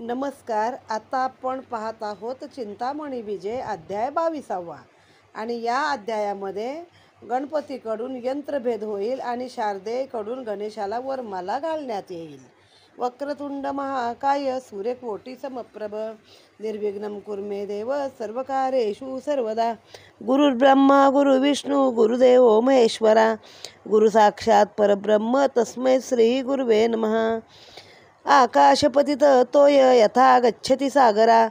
नमस्कार. आता आपण पाहत आहोत चिंतामणी विजय अध्याय 22वा आणि या अध्यायामध्ये गणपतीकडून यंत्रभेद होईल आणि शारदेकडून गणेशाला वरमाला घालण्यात येईल. वक्रतुंड महाकाय सूर्यकोटी समप्रभ निर्विघ्नं कुर्मे देव सर्वकार्येषु सर्वदा. गुरुर्ब्रह्मा गुरुविष्णू गुरुदेवो महेश्वरा गुरु साक्षात परब्रह्म तस्मै श्री गुरुवे नमः. आकाशपतित तोय यथा गच्छति सागरा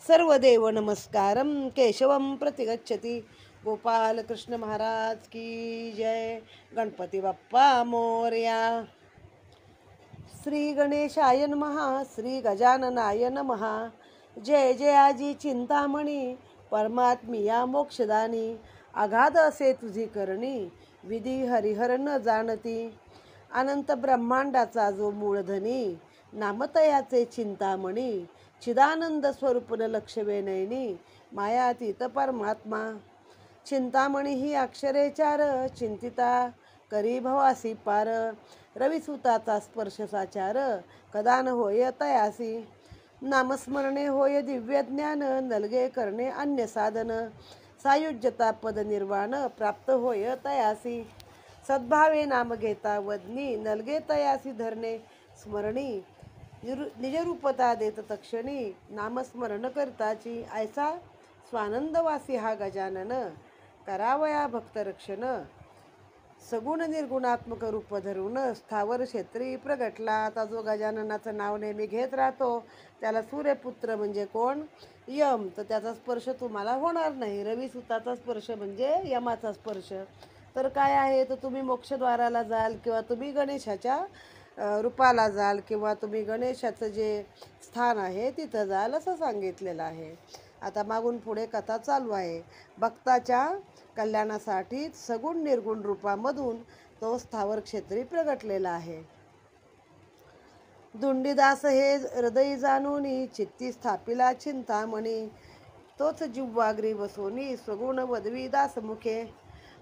सर्वदेव नमस्कारं केशवं प्रतिगच्छति. गोपाल कृष्ण महाराज की जय. गणपती बाप्पा मोरया. श्री गणेशाय नमः. श्री गजाननाय नमः. जय जय आजी चिंतामणी परमात्मिया मोक्षदानी. अगाध असे तुझी करणी विधी हरिहर न जाणती. अनंत ब्रह्मांडाचा जो मूळधनी नामतयाचे चिंतामणी. चिदानंद स्वरूप लक्षवे नयनी मायातीत परमात्मा. चिंतामणी ही अक्षरे चार चिंतिता करी भवासी पार. रविसुताचा स्पर्श साचार कदान होय तयासी. नामस्मरणे होय दिव्य ज्ञान नलगे करणे अन्य साधन. सायुज्यता पद निर्वाण प्राप्त होय तयासी. सद्भावे नाम घेता वदनी नलगे तयासी धरणे स्मरणी. निजरूपता देत तक्षणी नामस्मरण करताची. ऐसा स्वानंदवासी हा गजानन करावया भक्तरक्षण. सगुण निर्गुणात्मक रूप धरून स्थावर क्षेत्री प्रगटला. आता जो गजाननाचं नाव नेहमी घेत राहतो त्याला सूर्यपुत्र म्हणजे कोण? यम. तर त्याचा स्पर्श तुम्हाला होणार नाही. रविसुताचा स्पर्श म्हणजे यमाचा स्पर्श. तर काय आहे, तर तुम्ही मोक्षद्वाराला जाल किंवा तुम्ही गणेशाच्या रूपाला जाल किंवा तुम्ही गणेशाचं जे स्थान आहे तिथं जाल असं सांगितलेलं आहे. आता मागून पुढे कथा चालू आहे. भक्ताच्या कल्याणासाठी सगुण निर्गुण रूपामधून तो स्थावर क्षेत्री प्रगटलेला आहे. दुंडीदास हे हृदयी जाणूनी चित्ती स्थापिला चिंतामणी. तोच जिव्हाग्री बसोनी स्वगुण वदवी दासमुखे.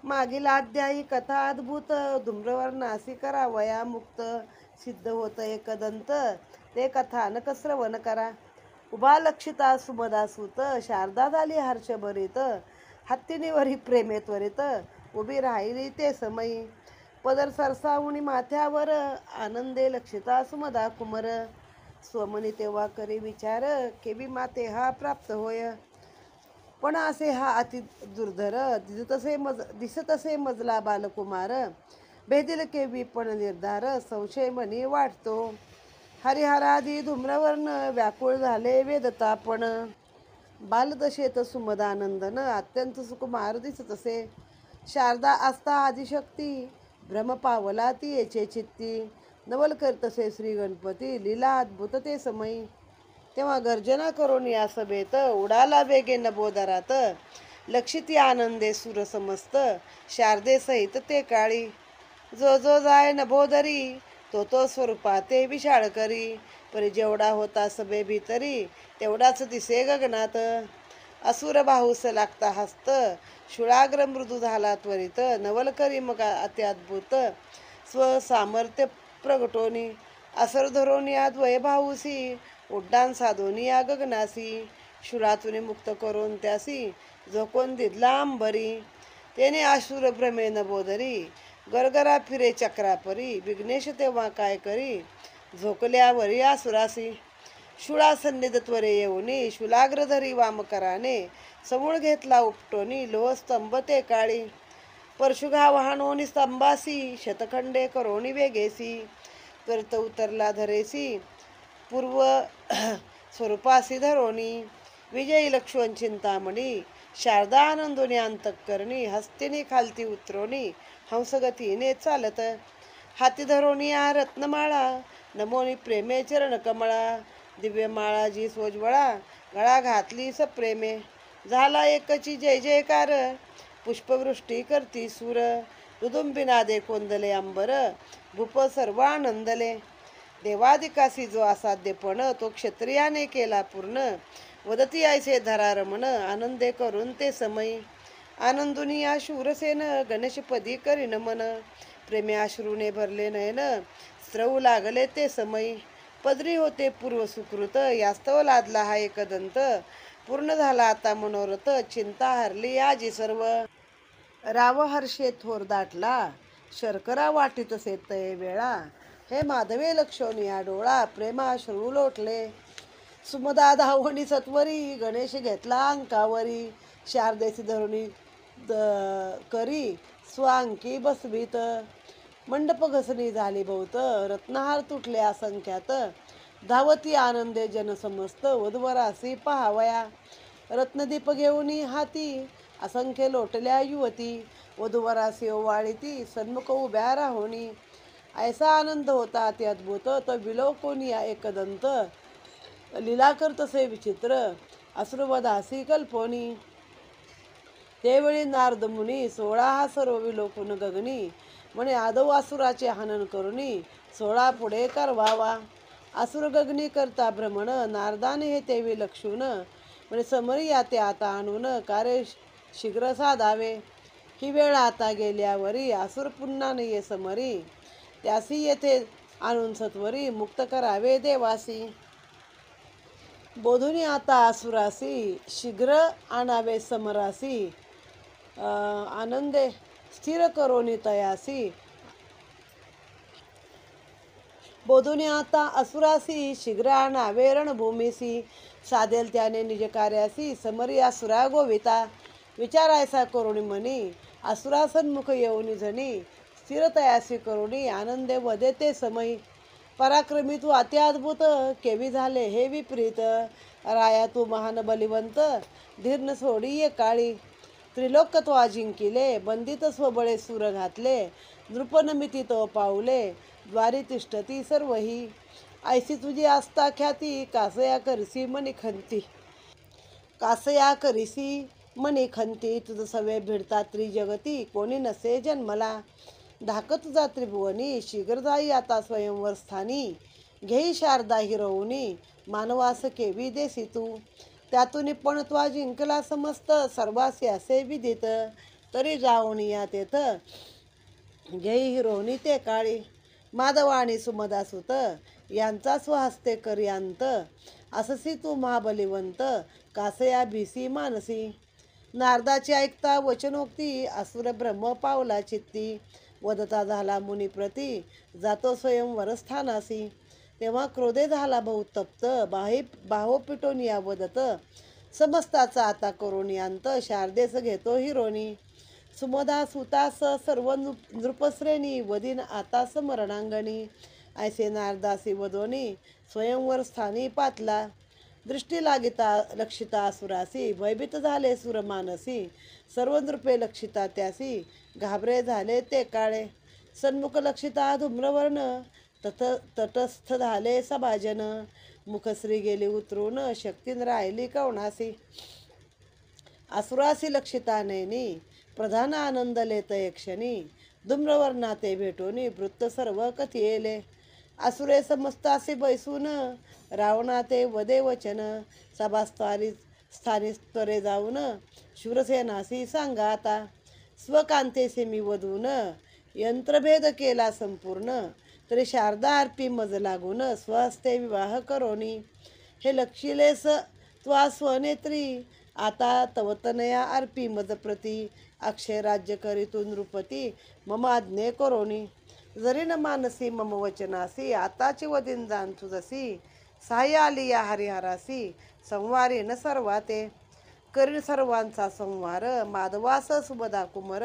मागील अध्यायी कथा अद्भुत धूम्रवर्णासी करावया मुक्त. सिद्ध होत एकदंत ते कथानक श्रवण करा. उभा लक्षिता सुमदासूत शारदा झाली हर्षभरित. हत्तीनीवरी प्रेमे त्वरित उभी राहिली ते समयी. पदर सरसावणी माथ्यावर आनंदे लक्षिता सुमदा कुमर. स्वमनी तेव्हा करी विचार केवी माते हा प्राप्त होय. पण असे हा अति दुर्धर दिसतसे मजला बालकुमार. भेदिल केवी पण निर्धार संशय मनी वाटतो. हरिहरादी धूम्रवर्ण व्याकुळ झाले वेदतापण. बालदशेत सुमदानंदन अत्यंत सुकुमार दिसतसे. शारदा असता आदिशक्ती भ्रम पावला ती येचे चित्ती. नवल करतसे श्री गणपती लीला अद्भुत ते समयी. तेव्हा गर्जना करून या सभेत उडाला वेगे नभोदरात. लक्षिती आनंदे सुर समस्त शारदे सहित ते काळी. जो जो जाय नभोदरी तो तो स्वरूपाते विशाळ करी. परी जेवढा होता सभे भीतरी तेवढाच दिसे गगनात. असुर बाहुस लागता हस्त शुळाग्र मृदू झाला त्वरित. नवल करी मग अत्याद्भुत स्वसामर्थ्य प्रगटोनी. असर धरोनी या द्वय भाऊसी उड्डाण साधोनी या गगनासी. शुळातून मुक्त करून त्यासी जो कोण दिदला अंबरी. त्याने आशुर भ्रमे नभोदरी गरगरा फिरे चक्रापरी. विघ्नेश तेव्हा काय करी झोकल्यावरी आसुरासी. शुळा सन्निध त्वरे येऊनी शुलाग्रधरी वामकराने. समूळ घेतला उपटोनी लोहस्तंभ ते काळी. परशुघा वाहनोनी स्तंभासी शतखंडे करोनी वेगेसी. त्वरित उतरला धरेसी पूर्व स्वरूपासी धरोनी. विजयी लक्ष्मण चिंतामणी शारदा आनंदोनी अंतःकरणी. हस्तिनी खालती उतरोनी हंसगतीने चालत. हाती धरोनी या रत्नमाळा नमोनी प्रेमे चरण कमळा. दिव्यमाळा जी सोज्वळा गळा घातली सप्रेमे. झाला एकची जय जयकार पुष्पवृष्टी करती सूर. दुदुंबिनादे कोंदले अंबर भूप सर्व आनंदले. देवादिकासी जो असाध्यपण तो क्षत्रियाने केला पूर्ण. वदती ऐसे धरा रमण आनंदे करून ते समयी. आनंदुनी या शूरसेन गणेशपदी करी नमन. प्रेमे अश्रूने भरले नयन स्त्रवू लागले ते समयी. पदरी होते पूर्व सुकृत, यास्तव लादला हा एकदंत. पूर्ण झाला आता मनोरथ, चिंता हरली आजी सर्व. राव हर्षे थोर दाटला, शर्करा वाटीत तय वेळा. हे माधवे लक्षणिया डोळा, प्रेमा श्रू लोटले. सुमदा धावणी सत्वरी, गणेश घेतला अंकावरी. शारदेसी धरुणी करी, स्वांकी बसवीत. मंडप घसणी झाली बहुत, रत्नहार तुटले असंख्यात. धावती आनंदे जन समस्त, वधूवरासी पहावया. रत्नदीप घेऊनी हाती, असंख्य लोटल्या युवती. वधूवरासी ओवाळीती, सन्मुख उभ्या राहोनी. ऐसा आनंद होता अति अद्भुत, तो विलोकोनी एकदंत. लीला करतसे विचित्र, असुरवधासी कल्पोनी. त्यावेळी नारद मुनी, सोळा हा सर्व विलोकून गगनी. म्हणे आदौ असुराचे हनन करुनी, सोळा पुढे करवावा. असुर गगनी करता भ्रमण, नारदाने हे ते विलक्षून. म्हणे समरी याते आता आणून, कार्य शीघ्र साधावे. ही वेळ आता गेल्यावरी, असुर पुन्हा ये समरी. त्यासी येथे आणून सत्वरी, मुक्त करावे देवासी. बोधुनी आता असुरासी, शीघ्र आणावे समरासी. आनंदे स्थिर करोनी तयासी. बोधुनी आता असुरासी, शीघ्र आणावे रणभूमीसी. साधेल त्याने निज कार्यासी, समरी असुरा गोविता. विचारायचा करुणी मनी, असुरा सन्मुख येऊनी जनी. स्थिर तयासी करुणी, आनंदे वदे ते समयी. पराक्रमी तू अत्याद्भुत, केवी झाले हे विपरीत. राया तू महान बलिवंत, धीर्न सोडी ये काळी. त्रिलोक तो अजिंकिले, बंदित स्वबळे सूर घातले. नृपनमिती तो पाऊले, द्वारी तिष्ठती सर्वही. ऐसी तुझी आस्था ख्याती, कासया करसी मनी खंती. कासया करिसी मनी खंती, तुझ सवे भिडता त्रिजगती. कोणी नसे जन्मला, धाक तुझा त्रिभुवनी. शीघ्र जाई आता स्वयंवर स्थानी, घेई शारदा हिरवुनी. मानवास केवी देसी तू, त्यातून पण तो जिंकला समस्त. सर्वासी असे विदित, तरी जाऊन या तेथ. घेई हिरवणी ते काळी. माधव आणि सुमदा सुत, यांचा स्वहस्ते करी अंत. अससी तू महाबलिवंत, कासया भीसी मानसी. नारदाची ऐकता वचनोक्ती, असुर ब्रह्म पावला चित्ती. वदता झाला मुनिप्रती, जातो स्वयंवर स्थानासी. तेव्हा क्रोधे झाला बहुतप्त, बाहो पिटोन या वदत. समस्ताचा आता करोनी अंत, शारदेस घेतो हिरोनी. सुमदा सुतास सर्व नृपश्रेणी, वदीन आता समरणांगणी. ऐसे नारदासी वदोनी, स्वयंवर स्थानी पातला. दृष्टी लागिता लक्षिता असुरासी, भयभीत झाले सुरमानसी. सर्व नृपे लक्षिता त्यासी, घाबरे झाले ते काळे. सन्मुख लक्षिता धूम्रवर्ण, तटस्थ झाले सभाजन. मुखश्री गेली उतरून, शक्तीन राहिली कवणासी. असुरासी लक्षिता नैनी, प्रधान आनंद लेत क्षणी. धूम्रवर्णा ते भेटून, वृत्त सर्व कथियेले. असुरे समस्तासी बैसून, रावणा ते वदे वचन. स्थानी त्वरे जाऊन, शूरसेनासी सांगा आता. स्वकांतेसी मी वधून, यंत्रभेद केला संपूर्ण. तरी शारदा अर्पी मज लागून, स्वहस्ते विवाह करोनी. हे लक्षिलेस त्वा स्वनेत्री, आता तवतनया अर्पी मज प्रती. अक्षय राज्य करीतू नृपती, मम आज्ञे करोनी. जरी न मानसी मम वचनासी, आताची वदीन जाण तुझसी. सहाय्य आली या हरिहरासी, संवारी न सर्वाते. करीन सर्वांचा संवार, माधवास सुमदा कुमर.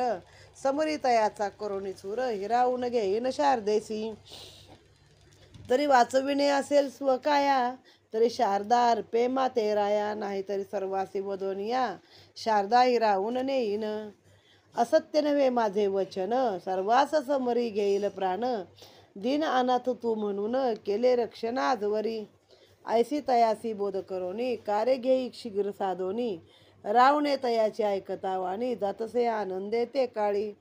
समरी तयाचा करोनी चूर, हिरावून घेईन शारदेसी. तरी वाचविणे असेल स्वकाया, तरी शारदा अर्पे माते राया. नाहीतरी सर्वासी वदोनिया, शारदा हिरावून नेईन. असत्य नव्हे माझे वचन, सर्वास समरी घेईल प्राण. दीन अनाथ तू म्हणून, केले रक्षण आजवरी. ऐसी तयासी बोध करोनी, कार्य घेई शीघ्र साधोनी. रावणे तयाची ऐकता वाणी, जातसे आनंदे ते काळी.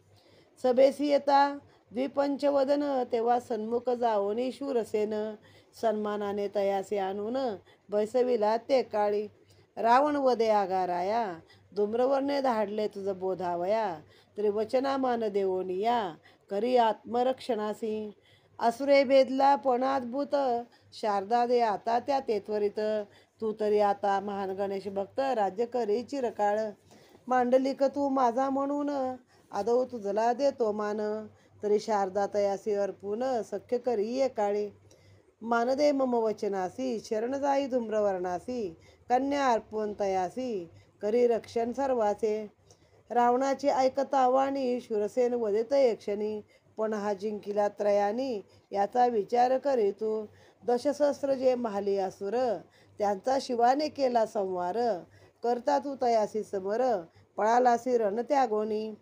सभेसी येता द्विपंचवदन, तेव्हा सन्मुख जाओनी शूरसेन. सन्मानाने तयासी आणून, बैसविला ते काळी. रावण वदे आगाराया, धूम्रवर्णे धाडले तुझ बोधावया. तरी वचना मान देवोनिया, करी आत्मरक्षणासी. असुरे भेदला पण अद्भुत, शारदा दे आता त्या ते त्वरित. तू तरी आता महान गणेश भक्त, राज्य करी चिरकाळ. मांडलिक तू माझा म्हणून, आदौ तुझला देतो मान. तरी शारदा तयासी अर्पून, सख्य करी एकाळी. मानदे मम वचनासी, शरण जाई धूम्रवर्णासी. कन्या अर्पून तयासी, करी रक्षण सर्वाचे. रावणाची ऐकता वाणी, शूरसेन वदित एकक्षणी. पण हा जिंकिला त्रयानी, याचा विचार करी तू. दशसहस्र जे महाली असुर, त्यांचा शिवाने केला संवार. करता तू तयासी समर, पळालासी रण त्यागोनी.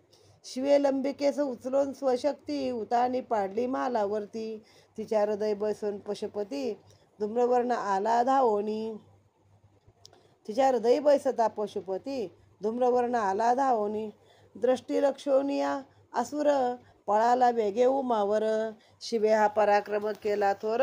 शिवे लंबिकेस उचलून स्वशक्ती, उतानी पाडली महालावरती. तिच्या हृदय बसून पशुपती, धूम्रवर्ण आला धावोनी. तिच्या हृदय बैसता पशुपती, धूम्रवर्ण आला धावोनी. दृष्टी लक्षोनिया असुर, पळाला वेगे उमावर. शिवे हा पराक्रम केला थोर,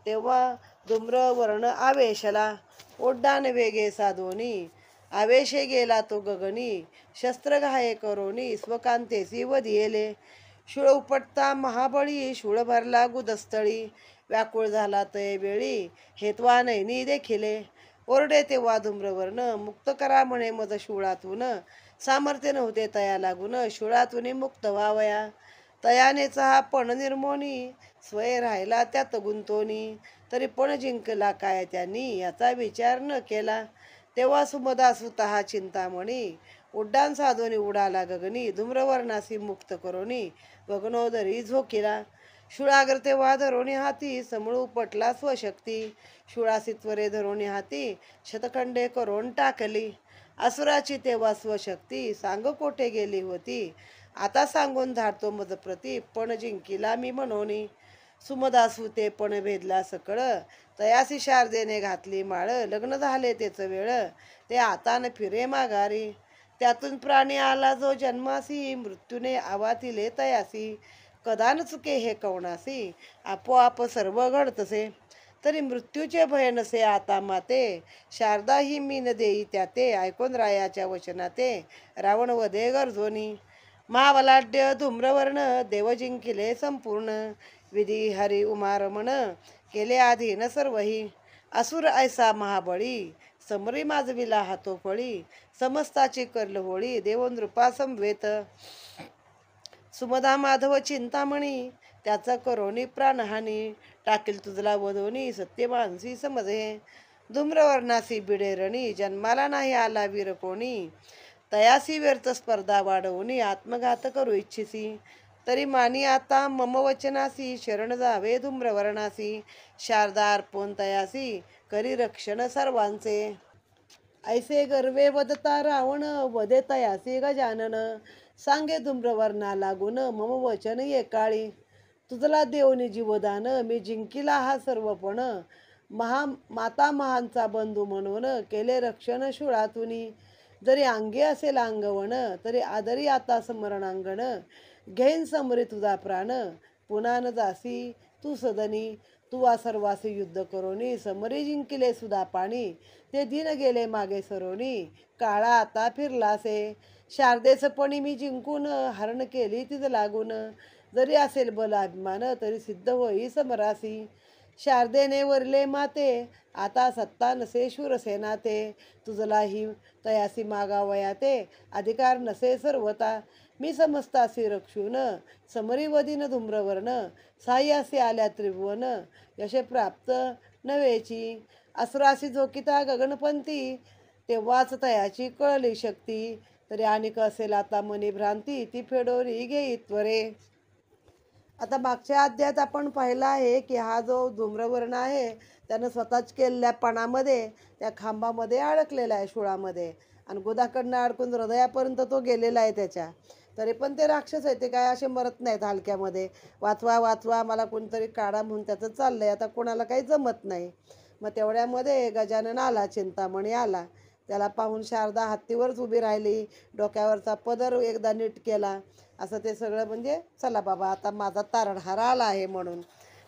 तेव्हा धूम्रवर्ण आवेशला. उड्डाण वेगे साधोनी, आवेशे गेला तो गगनी. शस्त्र घाये करोनी, स्वकांतेसी वधियेले. शूळ उपटता महाबळी, शूळ भरला गुदस्थळी. व्याकुळ झाला तय वेळी, हेत्वा नैनी देखिले. ओरडे तेव्हा धूम्रवर्ण, मुक्त करा म्हणे मज शूळातून. सामर्थ्य नव्हते तया लागून, शूळातून मुक्त व्हावया. तयानेचा हा पण निर्मोनी, स्वय राहिला त्यात गुंतोनी. तरी पण जिंकला काय त्यांनी, याचा विचार न केला. तेव्हा सुमदासुत हा चिंतामणी, उड्डाण साधोनी उडाला गगनी. धूम्रवर्णासी मुक्त करोनी, गगनोदरी झोकिला. शूळाग्र तेव्हा धरोणी हाती, समूळ उपटला स्वशक्ती. शूळासी त्वरे धरोणी हाती, शतखंडे करून टाकली. असुराची तेव्हा स्वशक्ती, सांग कोठे गेली होती. आता सांगून धाडतो मज प्रती, पण जिंकिला मी म्हणोनी. सुमदासू ते पण भेदला सकळ, तयासी शारदेने घातली माळ. लग्न झाले तेच वेळ, ते आता न फिरे माघारी. त्यातून प्राणी आला जो जन्मासी, मृत्यूने आवातिले तयासी. कदा न चुके हे कवणासी, आपोआप सर्व घडतसे. तरी मृत्यूचे भय नसे आता माते, शारदा ही मी न देई त्याते. ऐकून रायाच्या वचनाते, रावण वधे गरजोनी. महाबलाढ्य धूम्रवर्ण, देव जिंकिले संपूर्ण. विधी हरी उमारमण, केले अधीन सर्वही. असुर ऐसा महाबळी, समरी माजविला हातोफळी. समस्ताची करल होळी, देव नृपा समवेत. सुमदा माधव चिंतामणी, त्याचा करोनी प्राणहानी. टाकील तुझला वधोनी, सत्य मानसी समजे. धूम्रवर्णासी बिडेरणी, जन्माला नाही आला वीर कोणी. तयासी व्यर्थ स्पर्धा वाढवूनी, आत्मघात करू इच्छिसी. तरी मानी आता मम वचनासी, शरण जावे धूम्रवर्णासी. शारदा अर्पून तयासी, करी रक्षण सर्वांचे. ऐसे गर्वे वदता रावण, वदे तयासी गजानन. सांगे धूम्रवर्णा लागून, मम वचन एकाळी. तुझला देवनी जीवदान, मी जिंकिला हा सर्वपण. माता महांचा बंधू म्हणून, केले रक्षण शूळातुनी. जरी अंगी असेल अंगवण, तरी आदरी आता स्मरणांगण. घेईन समरी तुझा प्राण, पुन्हा न जासी तू सदनी. तू सर्वासी युद्ध करोनी, समरी जिंकिले सुधा पाणी. ते दिन गेले मागे सरोनी, काळा आता फिरलासे. शारदेच पणी मी जिंकून, हरण केली तिज लागून. जरी असेल बल अभिमान, तरी सिद्ध होई समरासी. शारदेने वरले माते, आता सत्ता नसे शूरसेना ते. तुझला ही तयासी मागावया ते, अधिकार नसे सर्वता. मी समस्तासी रक्षून, समरी वदीन धूम्रवर्ण. साह्यासी आल्या त्रिभुवन, यशे प्राप्त नवेची. असुरासी झोकिता गगनपंथी, तेव्हाच तयाची कळली शक्ती. तरी अनेक असेल आता मनी भ्रांती, ती फेडोरी घेई त्वरे. आता मागच्या अध्यायात आपण पाहिलं आहे की हा जो धूम्रवर्ण आहे त्यानं स्वतःच केलेल्या पणामध्ये त्या खांबामध्ये अडकलेला आहे, शूळामध्ये. आणि गुदाकडनं अडकून हृदयापर्यंत तो गेलेला आहे त्याच्या. तरी पण ते राक्षस आहे, ते काय असे मरत नाहीत हलक्यामध्ये. वाचवा वाचवा मला कोणतरी काढा म्हणून त्याचं चाललंय. आता कोणाला काही जमत नाही. मग तेवढ्यामध्ये गजानन आला, चिंतामणी आला. त्याला पाहून शारदा हत्तीवरच उभी राहिली, डोक्यावरचा पदर एकदा नीट केला. असं ते सगळं म्हणजे चला बाबा आता माझा तारणहार आला आहे म्हणून.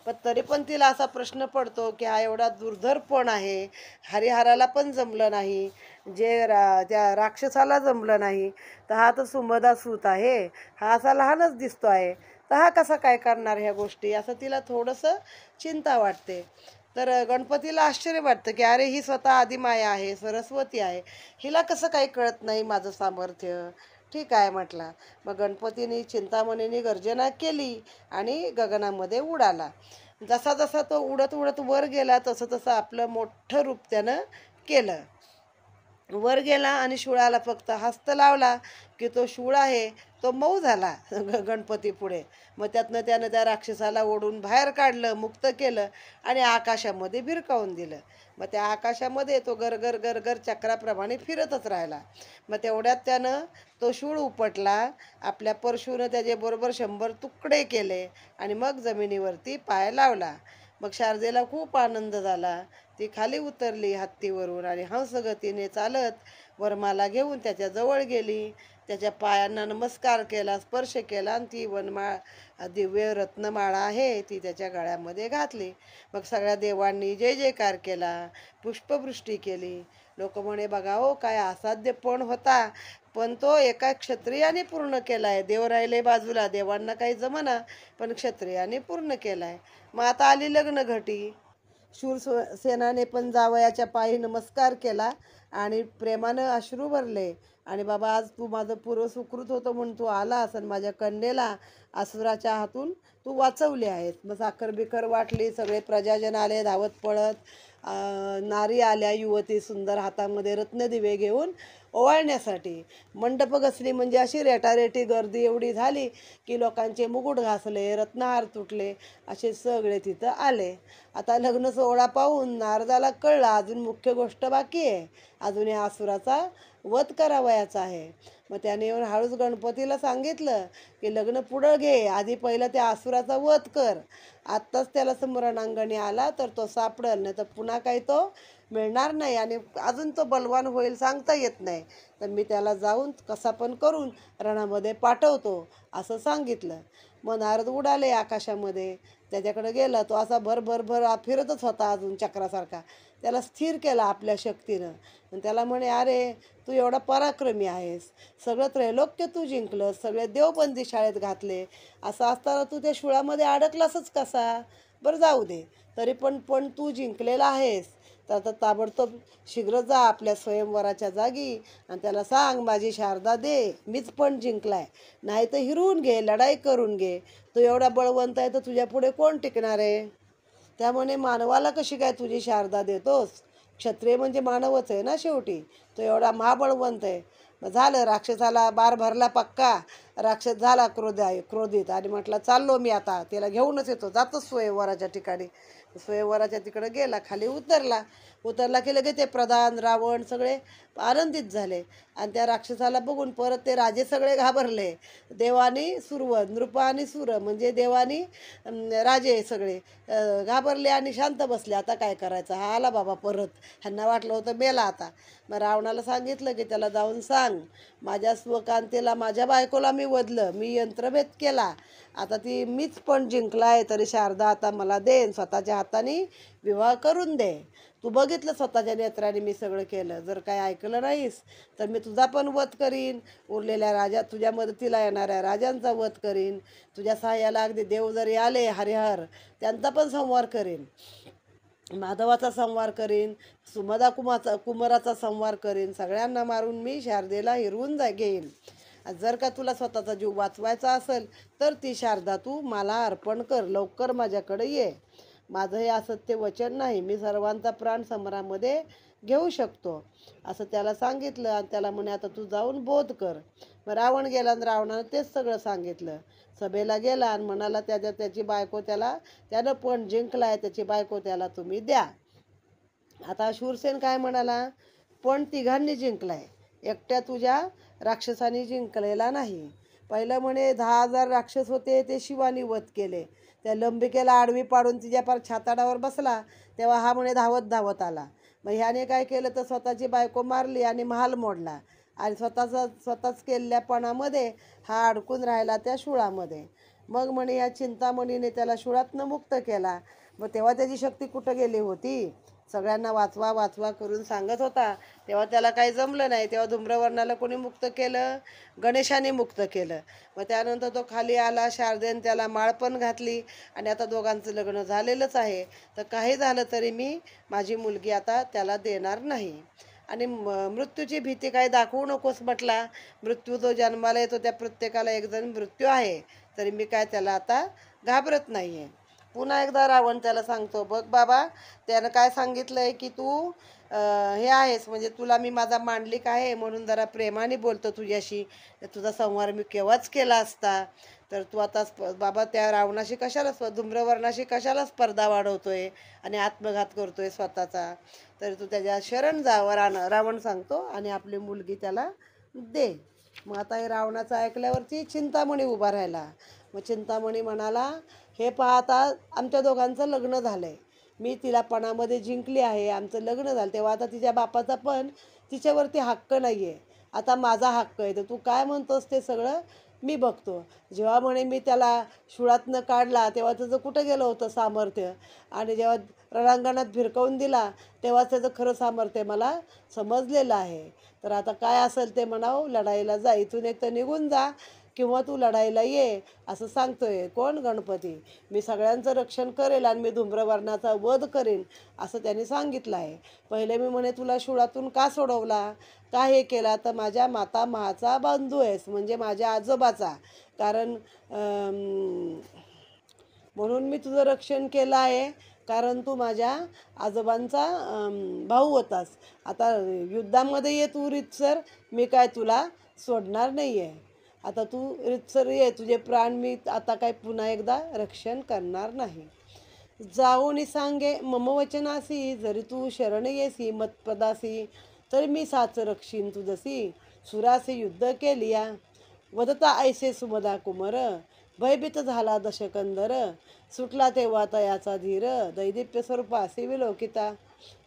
पण तरी पण तिला असा प्रश्न पडतो की हा एवढा दुर्धर पण आहे, हरिहराला पण जमलं नाही, जे त्या राक्षसाला जमलं नाही, तर हा तर सुमदासूत आहे, हा असा लहानच दिसतो आहे. तर हा कसा काय करणार ह्या गोष्टी, असं तिला थोडंसं चिंता वाटते. तर गणपतीला आश्चर्य वाटतं की अरे ही स्वतः आदिमाया आहे, सरस्वती आहे, हिला कसं काही कळत नाही माझं सामर्थ्य. ठीक आहे म्हटला. मग गणपतीने चिंतामणीने गर्जना केली आणि गगनामध्ये उडाला. जसा जसा तो उडत उडत वर गेला तसं तसं आपलं मोठं रूप त्यानं केलं. वर गेला आणि शूळाला फक्त हस्त लावला की तो शूळ आहे तो मऊ झाला गणपती पुढे. मग त्यानं त्या राक्षसाला ओढून बाहेर काढलं, मुक्त केलं आणि आकाशामध्ये भिरकावून दिलं. मग त्या आकाशामध्ये तो गरगर गरगर चक्राप्रमाणे फिरतच राहिला. मग तेवढ्यात त्यानं तो शूळ उपटला. आपल्या परशूनं त्याचे बरोबर 100 तुकडे केले आणि मग जमिनीवरती पाय लावला. मग शारदेला खूप आनंद झाला. ती खाली उतरली हत्तीवरून आणि हंसगतीने चालत वरमाला घेऊन त्याच्या जवळ गेली. त्याच्या पायांना नमस्कार केला, स्पर्श केला आणि ती वनमाळ दिव्य रत्नमाळा आहे ती त्याच्या गळ्यामध्ये घातली. मग सगळ्या देवांनी जय जयकार केला, पुष्पवृष्टी केली. लोक म्हणे बघा हो काय असाध्य पण होता, पण तो एका क्षत्रियाने पूर्ण केलाय. देव राहिले बाजूला, देवांना काही जमना, पण क्षत्रियाने पूर्ण केलाय. मग आता आली लग्न घटी. सेनाने पण जावयाच्या पायी नमस्कार केला आणि प्रेमानं अश्रू भरले. आणि बाबा आज तू माझं पूर्व सुकृत होतं म्हणून तू आलास आणि माझ्या कन्येला असुराच्या हातून तू वाचवली आहेस. मग साखर बिखर वाटली, सगळे प्रजाजन आले धावत पळत. नारी आल्या, युवती सुंदर, हातामध्ये रत्नदिवे घेऊन ओवाळण्यासाठी. मंडप घसली म्हणजे अशी रेटारेटी गर्दी एवढी झाली की लोकांचे मुकुट घासले, रत्नहार तुटले, असे सगळे तिथं आले. आता लग्न सोहळा पाहून नारदाला कळलं अजून मुख्य गोष्ट बाकी आहे, अजून या असुराचा वध करावयाचा आहे. मग त्याने येऊन हळूच गणपतीला सांगितलं की लग्न पुढं घे, आधी पहिलं त्या असुराचा वध कर. आत्ताच त्याला स्मरणांगणी आला तर तो सापडेल, नाही तर पुन्हा काही तो मिळणार नाही आणि अजून तो बलवान होईल सांगता येत नाही. तर मी त्याला जाऊन कसा पण करून रणामध्ये पाठवतो असं सांगितलं. मग नारद उडाले आकाशामध्ये, त्याच्याकडे गेला. तो असा भर फिरतच होता अजून चक्रासारखा. त्याला स्थिर केला आपल्या शक्तीनं आणि त्याला म्हणे अरे तू एवढा पराक्रमी आहेस, सगळं त्रैलोक्य तू जिंकलं, सगळे देवबंदी शाळेत घातले, असं असताना तू त्या शूळामध्ये अडकलासच कसा. बरं जाऊ दे, तरी पण पण तू जिंकलेला आहेस तर आता ताबडतोब शीघ्र जा आपल्या स्वयंवराच्या जागी आणि त्याला सांग माझी शारदा दे, मीच पण जिंकलाय, नाही तर हिरवून घे, लढाई करून घे. तू एवढा बळवंत आहे तर तुझ्या पुढे कोण टिकणार आहे. त्यामुळे मानवाला कशी काय तुझी शारदा देतोस. क्षत्रिय म्हणजे मानवच आहे ना शेवटी. तो एवढा महाबळवंत आहे. मग झालं, राक्षसाला बार भरला पक्का. राक्षस झाला क्रोधित आणि म्हटलं चाललो मी आता, त्याला घेऊनच येतो, जातोच स्वयंवराच्या ठिकाणी. स्वयंवराच्या तिकडे गेला, खाली उतरला की लगे ते प्रधान रावण सगळे आनंदित झाले आणि त्या राक्षसाला बघून परत ते राजे सगळे घाबरले. देवानी सुरव, नृप आणि सुर म्हणजे देवानी राजे सगळे घाबरले आणि शांत बसले. आता काय करायचं, हा आला बाबा परत, ह्यांना वाटलं होतं मेला आता. मग रावणाला सांगितलं की त्याला जाऊन सांग माझ्या स्वकांतेला, माझ्या बायकोला मी वधलं, मी यंत्रभेद केला, आता ती मीच पण जिंकलाय, तरी शारदा आता मला देन, स्वतःच्या हाताने विवाह करून दे. तू बघितलं स्वतःच्या नेत्राने मी सगळं केलं, जर काय ऐकलं नाहीस तर मी तुझा पण वध करीन, उरलेल्या तुझ्या मदतीला येणाऱ्या राजांचा वध करीन, तुझ्या सहाय्याला अगदी देव जरी आले हरिहर त्यांचा पण संहार करीन, माधवाचा संहार करीन, कुमाराचा संहार करीन, सगळ्यांना मारून मी शारदेला हिरवून घेईन. जर का तुला स्वतःचा जीव वाचवायचा असेल तर ती शारदा तू मला अर्पण कर, लवकर माझ्याकडे ये. माझं हे असत्य वचन नाही, मी सर्वांचा प्राण समरामध्ये घेऊ शकतो असं त्याला सांगितलं. आणि त्याला म्हणे आता तू जाऊन बोध कर. मग रावण गेला आणि रावणानं तेच सगळं सांगितलं. सभेला गेला आणि म्हणाला त्याची बायको त्यानं पण जिंकलाय, त्याची बायको त्याला तुम्ही द्या. आता शूरसेन काय म्हणाला, पण तिघांनी जिंकलाय, एकट्या तुझ्या राक्षसाने जिंकलेला नाही. पहिलं म्हणे 10,000 राक्षस होते, ते शिवानी वध केले. त्या लंबिकेला आडवी पाडून तिच्या पार छाताडावर बसला तेव्हा हा म्हणे धावत आला. मग ह्याने काय केलं तर स्वतःची बायको मारली आणि महाल मोडला आणि स्वतःच केलेल्यापणामध्ये हा अडकून राहिला त्या शूळामध्ये. मग म्हणे या चिंतामणीने त्याला शूळातनं मुक्त केला. मग तेव्हा त्याची शक्ती कुठं गेली होती, सगळ्यांना वाचवा वाचवा करून सांगत होता, तेव्हा त्याला काही जमलं नाही. तेव्हा धूम्रवर्णाला कोणी मुक्त केलं? गणेशाने मुक्त केलं. मग त्यानंतर तो खाली आला, शारदेने त्याला माळ पण घातली आणि आता दोघांचं लग्न झालेलंच आहे. तर काही झालं तरी मी माझी मुलगी आता त्याला देणार नाही. आणि मृत्यूची भीती काही दाखवू नकोस म्हटला. मृत्यू जो जन्माला येतो त्या प्रत्येकाला एकजण मृत्यू आहे, तरी मी काय त्याला आता घाबरत नाही आहे. पुन्हा एकदा रावण त्याला सांगतो, बघ बाबा, त्यानं काय सांगितलंय की तू हे आहेस, म्हणजे तुला मी माझा मांडलिक आहे म्हणून जरा प्रेमाने बोलतो तुझ्याशी. तुझा संहार मी केव्हाच केला असता. तर तू आता बाबा त्या रावणाशी कशाला धूम्रवर्णाशी कशाला स्पर्धा वाढवतोय आणि आत्मघात करतोय स्वतःचा. तर तू त्याच्या शरण जावं रावण सांगतो आणि आपली मुलगी त्याला दे. मग आता हे रावणाचं ऐकल्यावरती चिंतामणी उभा राहिला. मग चिंतामणी म्हणाला, हे पाहता आमच्या दोघांचं लग्न झालं आहे, मी तिला पणामध्ये जिंकली आहे, आमचं लग्न झालं. तेव्हा आता तिच्या बापाचा पण तिच्यावरती हक्क नाही आहे, आता माझा हक्क आहे. तर तू काय म्हणतोस ते सगळं मी बघतो. जेव्हा म्हणे मी त्याला शुळातनं काढला तेव्हा त्याचं कुठं गेलं होतं सामर्थ्य, आणि जेव्हा रणांगणात भिरकवून दिला तेव्हा त्याचं खरं सामर्थ्य मला समजलेलं आहे. तर आता काय असेल ते म्हणावं, लढाईला जा, इथून एक तर निघून जा किंवा तू लढाईला ये, असं सांगतोय. कोण? गणपती. मी सगळ्यांचं रक्षण करेल आणि मी धूम्रवर्णाचा वध करेन असं त्यांनी सांगितलं आहे. पहिले मी म्हणे तुला शुळातून का सोडवला, का हे केला, तर माझ्या माता महाचा बंधू आहेस, म्हणजे माझ्या आजोबाचा, कारण म्हणून मी तुझं रक्षण केलं आहे, कारण तू माझ्या आजोबांचा भाऊ होतास. आता युद्धामध्ये ये तू रीतसर, मी काय तुला सोडणार नाही आहे. आता तू रीतसर ये, तुझे प्राण मी आता काय पुन्हा एकदा रक्षण करणार नाही. जाऊन सांगे मम वचनासी, जरी तू शरण येसी मतपदासी, तरी मी साच रक्षीन तुझसी. सुरासी युद्ध केलिया, वदता ऐसे सुमदा कुमर, भयभीत झाला दशकंदर, सुटला तेव्हा तयाचा धीर, दैदिप्य स्वरूपासी विलोकिता,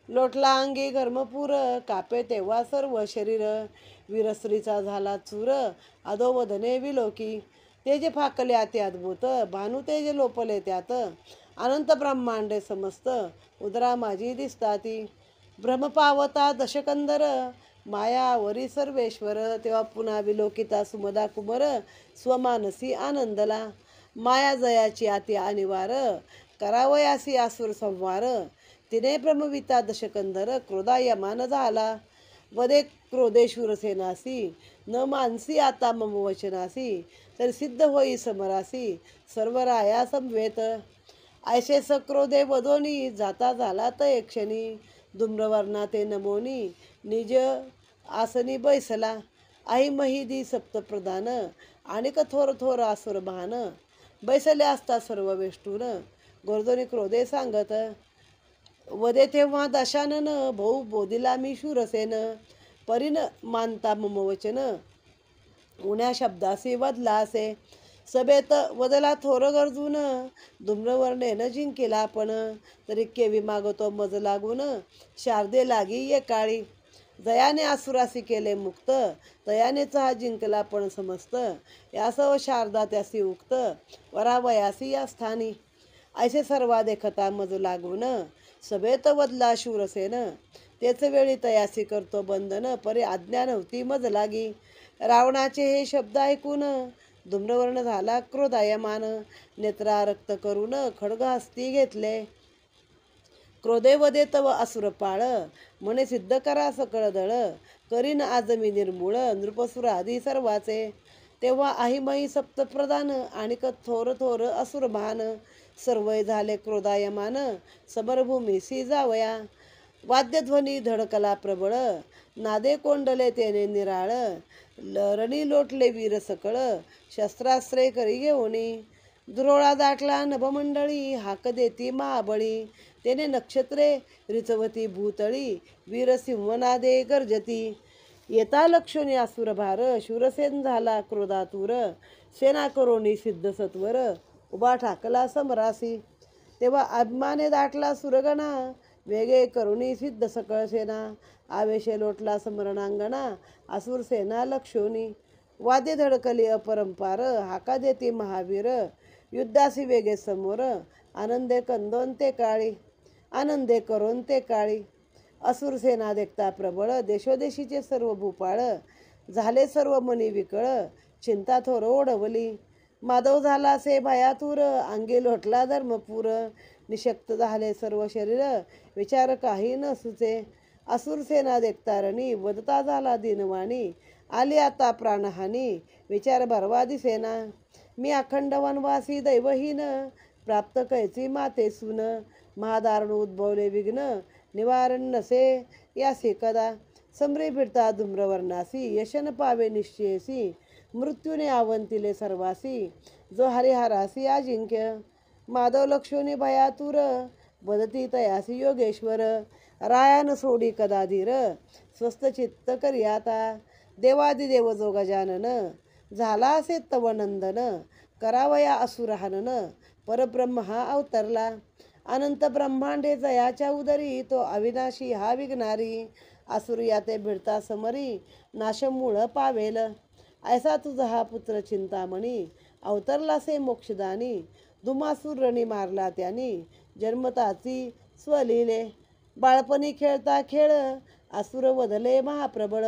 लोटला अंगी घर्मपूर, कापे तेव्हा सर्व शरीर, वीरस्त्रीचा झाला चूर, अधोवधने विलोकी, तेजे फाकले अति अद्भुत, भानू तेजे लोपले त्यात, अनंत ब्रह्मांडे समस्त, उदरा माझी दिसताती, भ्रम पावता दशकंदर, मायावरी सर्वेश्वर, तेव्हा पुन्हा विलोकिता सुमदा कुमर, स्वमानसी आनंदला, माया जयाची अति अनिवार, करावयासी आसुर संवार, तिने भ्रमविता दशकंदर, क्रोधायमान झाला, वदे क्रोधे शूरसेनासी, न मानसी आता मम वचनासी, तर सिद्ध होई समरासी, सर्व राया समवेत, ऐसे सक्रोधे वदोनी, जाता झाला त क्षणी, धूम्रवर्णा ते नमोनी, निज आसनी बैसला, आई महिदी सप्तप्रधान, आणि थोर थोर आसुर भान, बैसले असता सर्व वेष्टून, गोर्धनी क्रोधे सांगत, वदे तेव्हा दशानन, भाऊ बोधिला मी शूरसेन, परिन मानता मम वचन, उण्या शब्दासी वदला असे, सभेत वदला थोर गरजून, धूम्रवर्णेन जिंकेला आपण, तरी केवी मागतो मज लागून, शारदे लागी ये काळी, दयाने आसुरासी केले मुक्त, तयानेच हा जिंकला पण समस्त, यासव शारदा त्यासी उक्त, वरावयासी या स्थानी, ऐसे सर्वा देखता मज लागून, सभेत वदला शूरसेन, तेच वेळी तयासी करतो बंधन, परी आज्ञा नव्हती मज लागी, रावणाचे हे शब्द ऐकून, धूम्रवर्ण झाला क्रोधायमान, नेत्रा रक्त करून खड्ग हस्ती घेतले, क्रोधे वदे तव असुरपाळ, म्हणे सिद्ध करा सकळ दळ, करीन आज मी निर्मूळ, नृपसुर आदी सर्वाचे, तेव्हा आहिमही सप्तप्रधान, आणि थोर थोर असुर भान, सर्वय झाले क्रोधायमान, समरभूमीसी जावया, वाद्यध्वनी धडकला प्रबळ, नादे कोंडले तेने निराळ, रणी लोटले वीर सकळ, शस्त्रास्त्रे करी घेऊनी, दुरोळा दाटला नभमंडळी, हाक देती महाबळी, तेने नक्षत्रे रिचवती भूतळी, वीरसिंहनादे गर्जती, येता लक्षणी असुर भार, शूरसेन झाला क्रोधातूर, सेना करोनी सिद्ध सत्वर, उभा ठाकला समरासी, तेव्हा अभिमाने दाटला सुरगणा, वेगे करुणी सिद्ध सकळ सेना, आवेशे लोटला समरणांगणा, असुर सेना लक्षोनी, वाद्य धडकली अपरंपार, हाका देती महावीर, युद्धासी वेगे समोर, आनंदे कंदोन ते काळी, आनंदे करून ते काळी. असुर सेना देखता प्रबळ, देशोदेशीचे सर्व भूपाळ. झाले सर्व मनी विकळ, चिंता थोर ओढवली. माधव झाला असे भयातूर, अंगी लोटला धर्मपूर. निशक्त झाले सर्व शरीर, विचार काही न सुचे. असुर सेना देखता रणी, वदता झाला दिनवाणी. आली आता प्राणहानी, विचार भरवा दिसेना. मी अखंड वनवासी दैवहीन, प्राप्त कैची माते सून. महादारुण उद्भवले विघ्न, निवारण नसे यासी कदा. समरी भिडता धूम्रवर्णासी, यशन पावे निश्चयसी. मृत्यूने आवंतिले सर्वासी, जो हरिहरासी अजिंक्य. माधव लक्षोनी भयातुर, वदती तयासी योगेश्वर. रायान सोडी कदा धीर, स्वस्थ चित्त करी आता. देवादिदेव जो गजानन, झाला असे तव नंदन. करावया असुर हनन, परब्रह्म हा अवतरला. अनंत ब्रह्मांडे जयाच्या उदरी, तो अविनाशी हा विघ्नारी. असुर याते भिडता समरी, नाशमूळ पावेल. ऐसा तुझा हा पुत्र चिंतामणी, अवतरला से मोक्षदानी. धुमासूर रणी मारला त्यानी, जन्मताची स्वलिले. बाळपणी खेळता खेळ, असुर वधले महाप्रबळ.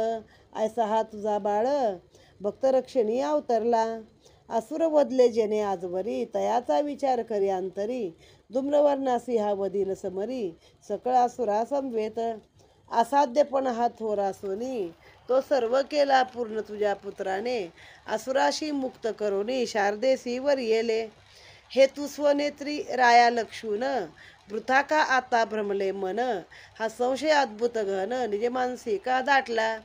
ऐसा हा तुझा बाळ, भक्तरक्षणी अवतरला. असुर वधले जेने आजवरी, तयाचा विचार करी अंतरी. धूम्रवर्णासी हा वधील समरी, सकळ असुरा समवेत. असाध्यपण हा थोर असूनी, तो सर्व केला पूर्ण तुझ्या पुत्राने. असुराशी मुक्त करोनी, शारदेसी वर येले. हे तू स्वनेत्री राया लक्षून, वृथा का आता भ्रमले मन. हा संशय अद्भुत घन, निज मानसी का दाटला.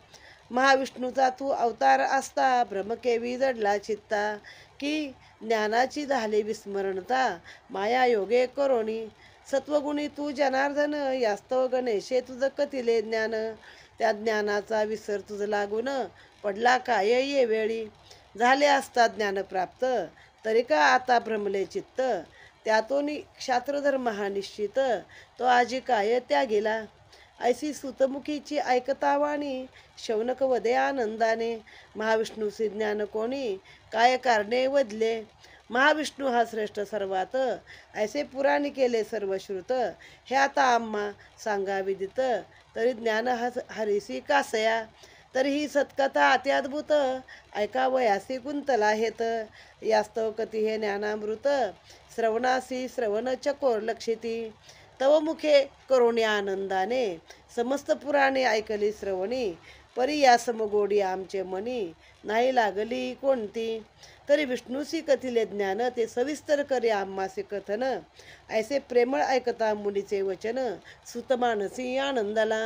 महाविष्णूचा तू अवतार असता, भ्रमकेवी जडला चित्ता. की ज्ञानाची झाली विस्मरणता, माया योगे करोनी. सत्वगुणी तू जनार्दन, यास्तव गणेशे तुझ कथिले ज्ञान. त्या ज्ञानाचा विसर तुझ लागून, पडला काय ये वेळी. झाले असता ज्ञान प्राप्त, तरी का आता भ्रमले चित्त. त्यातून क्षात्रधर्म हा निश्चित, तो आजी काय त्या गेला. ऐसी सुतमुखीची ऐकता वाणी, शौनक वदे आनंदाने. महाविष्णूचे ज्ञान कोणी, काय कारणे वदले. महाविष्णू हा श्रेष्ठ सर्वात, ऐसे पुराणी केले सर्व श्रुत. हे आता आम्हा सांगा विदित, तरी ज्ञान हरिसी कासया. तरी ही सत्कथा अत्याद्भुत, ऐकावयासी कुंतला हेत. यास्तव कती हे ज्ञानामृत, श्रवणासी श्रवण चकोर लक्षिती. तव मुखे करोणी आनंदाने, समस्त पुराणे ऐकली श्रवणी. परी या समगोडी आमचे मनी, नाही लागली कोणती. तरी विष्णूसी कथिले ज्ञान, ते सविस्तर करी आम्हासे कथन. ऐसे प्रेमळ ऐकता मुनीचे वचन, सुतमानसी आनंदाला.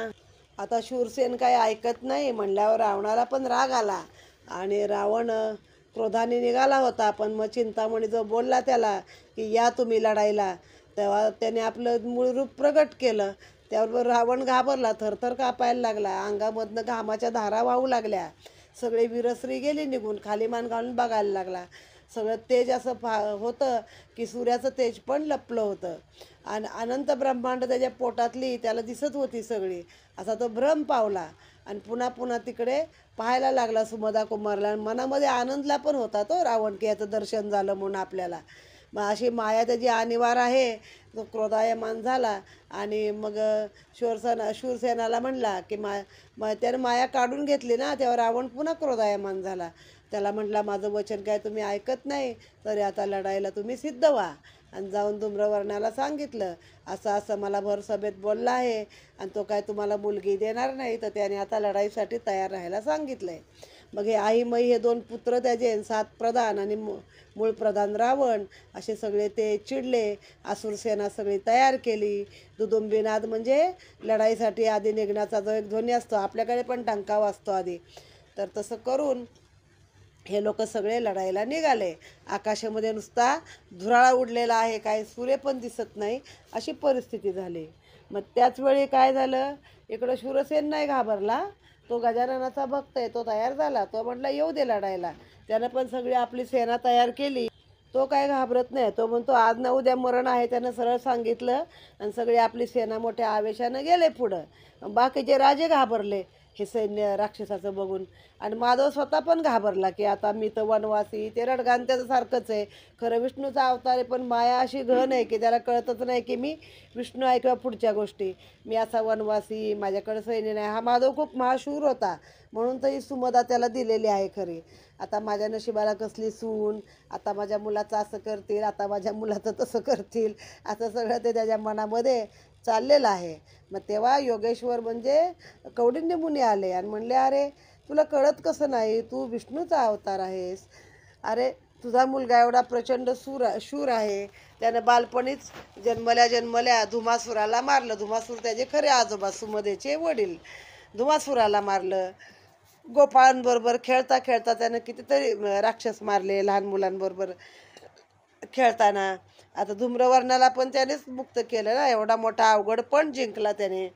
आता शूरसेन काय ऐकत नाही म्हणल्यावर रावणाला पण राग आला आणि रावण क्रोधाने निघाला होता. पण मग चिंतामणी जो बोलला त्याला की या तुम्ही लढायला, तेव्हा त्याने आपलं मूळ रूप प्रगट केलं. त्याबरोबर रावण घाबरला, थरथर कापायला लागला, अंगामधनं घामाच्या धारा वाहू लागल्या. सगळे वीरश्री गेली निघून, खाली मान घालून बघायला लागला. सगळं तेज असं होतं की सूर्याचं तेज पण लपलं होतं. आणि अनंत ब्रह्मांड त्याच्या पोटातली त्याला दिसत होती सगळी. असा तो भ्रम पावला आणि पुन्हा पुन्हा तिकडे पाहायला लागला सुमदा कुमारला. मनामध्ये आनंदला पण होता तो रावण की याचं दर्शन झालं म्हणून आपल्याला. मग अशी माया त्याची आणीवार आहे. तो क्रोधायमान झाला आणि मग शूरसेनाला म्हणला की त्यानं माया काढून घेतली ना, तेव्हा रावण पुन्हा क्रोधायमान झाला. त्याला म्हटला माझं वचन काय तुम्ही ऐकत नाही, तरी आता लढायला तुम्ही सिद्ध व्हा. आणि जाऊन धूम्रवर्णाला सांगितलं असं असं मला भर सभेत बोलला आहे आणि तो काय तुम्हाला मुलगी देणार नाही, तर त्याने आता लढाईसाठी तयार राहायला सांगितलं आहे. मग हे आईमई हे दोन पुत्र त्याचे 7 प्रधान आणि मूळ प्रधान रावण असे सगळे ते चिडले. असुरसेना सगळी तयार केली. दुदुंबीनाद म्हणजे लढाईसाठी आधी निघण्याचा जो एक ध्वनी असतो, आपल्याकडे पण टंका वाजतो आधी, तर तसं करून हे लोक सगळे लढायला निघाले. आकाशामध्ये नुसता धुराळा उडलेला आहे, काय सूर्य पण दिसत नाही अशी परिस्थिती झाली. मग त्याच वेळी काय झालं, इकडं शूरसेन नाही घाबरला, तो गजाननाचा भक्त आहे, तो तयार झाला. तो म्हटला येऊ दे लढायला. त्यानं पण सगळी आपली सेना तयार केली. तो काय घाबरत नाही. तो म्हणतो आज ना उद्या मरण आहे, त्यानं सरळ सांगितलं आणि सगळी आपली सेना मोठ्या आवेशानं गेले पुढं. बाकीचे राजे घाबरले हे सैन्य राक्षसाचं बघून. आणि माधव स्वतः पण घाबरला की आता मी तर वनवासी. ते रडगाण त्याचं सारखंच आहे. खरं विष्णूचा अवतार आहे, पण माया अशी घन आहे की त्याला कळतच नाही की मी विष्णू आहे किंवा पुढच्या गोष्टी. मी असा वनवासी, माझ्याकडे सैन्य नाही. हा माधव खूप महाशूर होता, म्हणून तर ही सुमदा त्याला दिलेली आहे खरी. आता माझ्या नशिबाला कसली सून, आता माझ्या मुलाचं असं करतील, आता माझ्या मुलाचं तसं करतील, असं सगळं ते त्याच्या मनामध्ये चाललेलं आहे. मग तेव्हा योगेश्वर म्हणजे कौंडिन्य मुनी आले आणि म्हणले, अरे तुला कळत कसं नाही, तू विष्णूचा अवतार आहेस. अरे तुझा मुलगा एवढा प्रचंड शूर आहे, त्यानं बालपणीच जन्मल्या धुमासुराला मारलं. धुमासूर त्याचे खरे आजोबा, सुमदेचे वडील. धुमासुराला मारलं. गोपाळांबरोबर खेळता खेळता त्यानं कितीतरी राक्षस मारले लहान मुलांबरोबर खेळताना. आता धूम्रवर्णाला पण त्यानेच मुक्त केलं ना, एवढा मोठा अवघड पण जिंकला त्याने.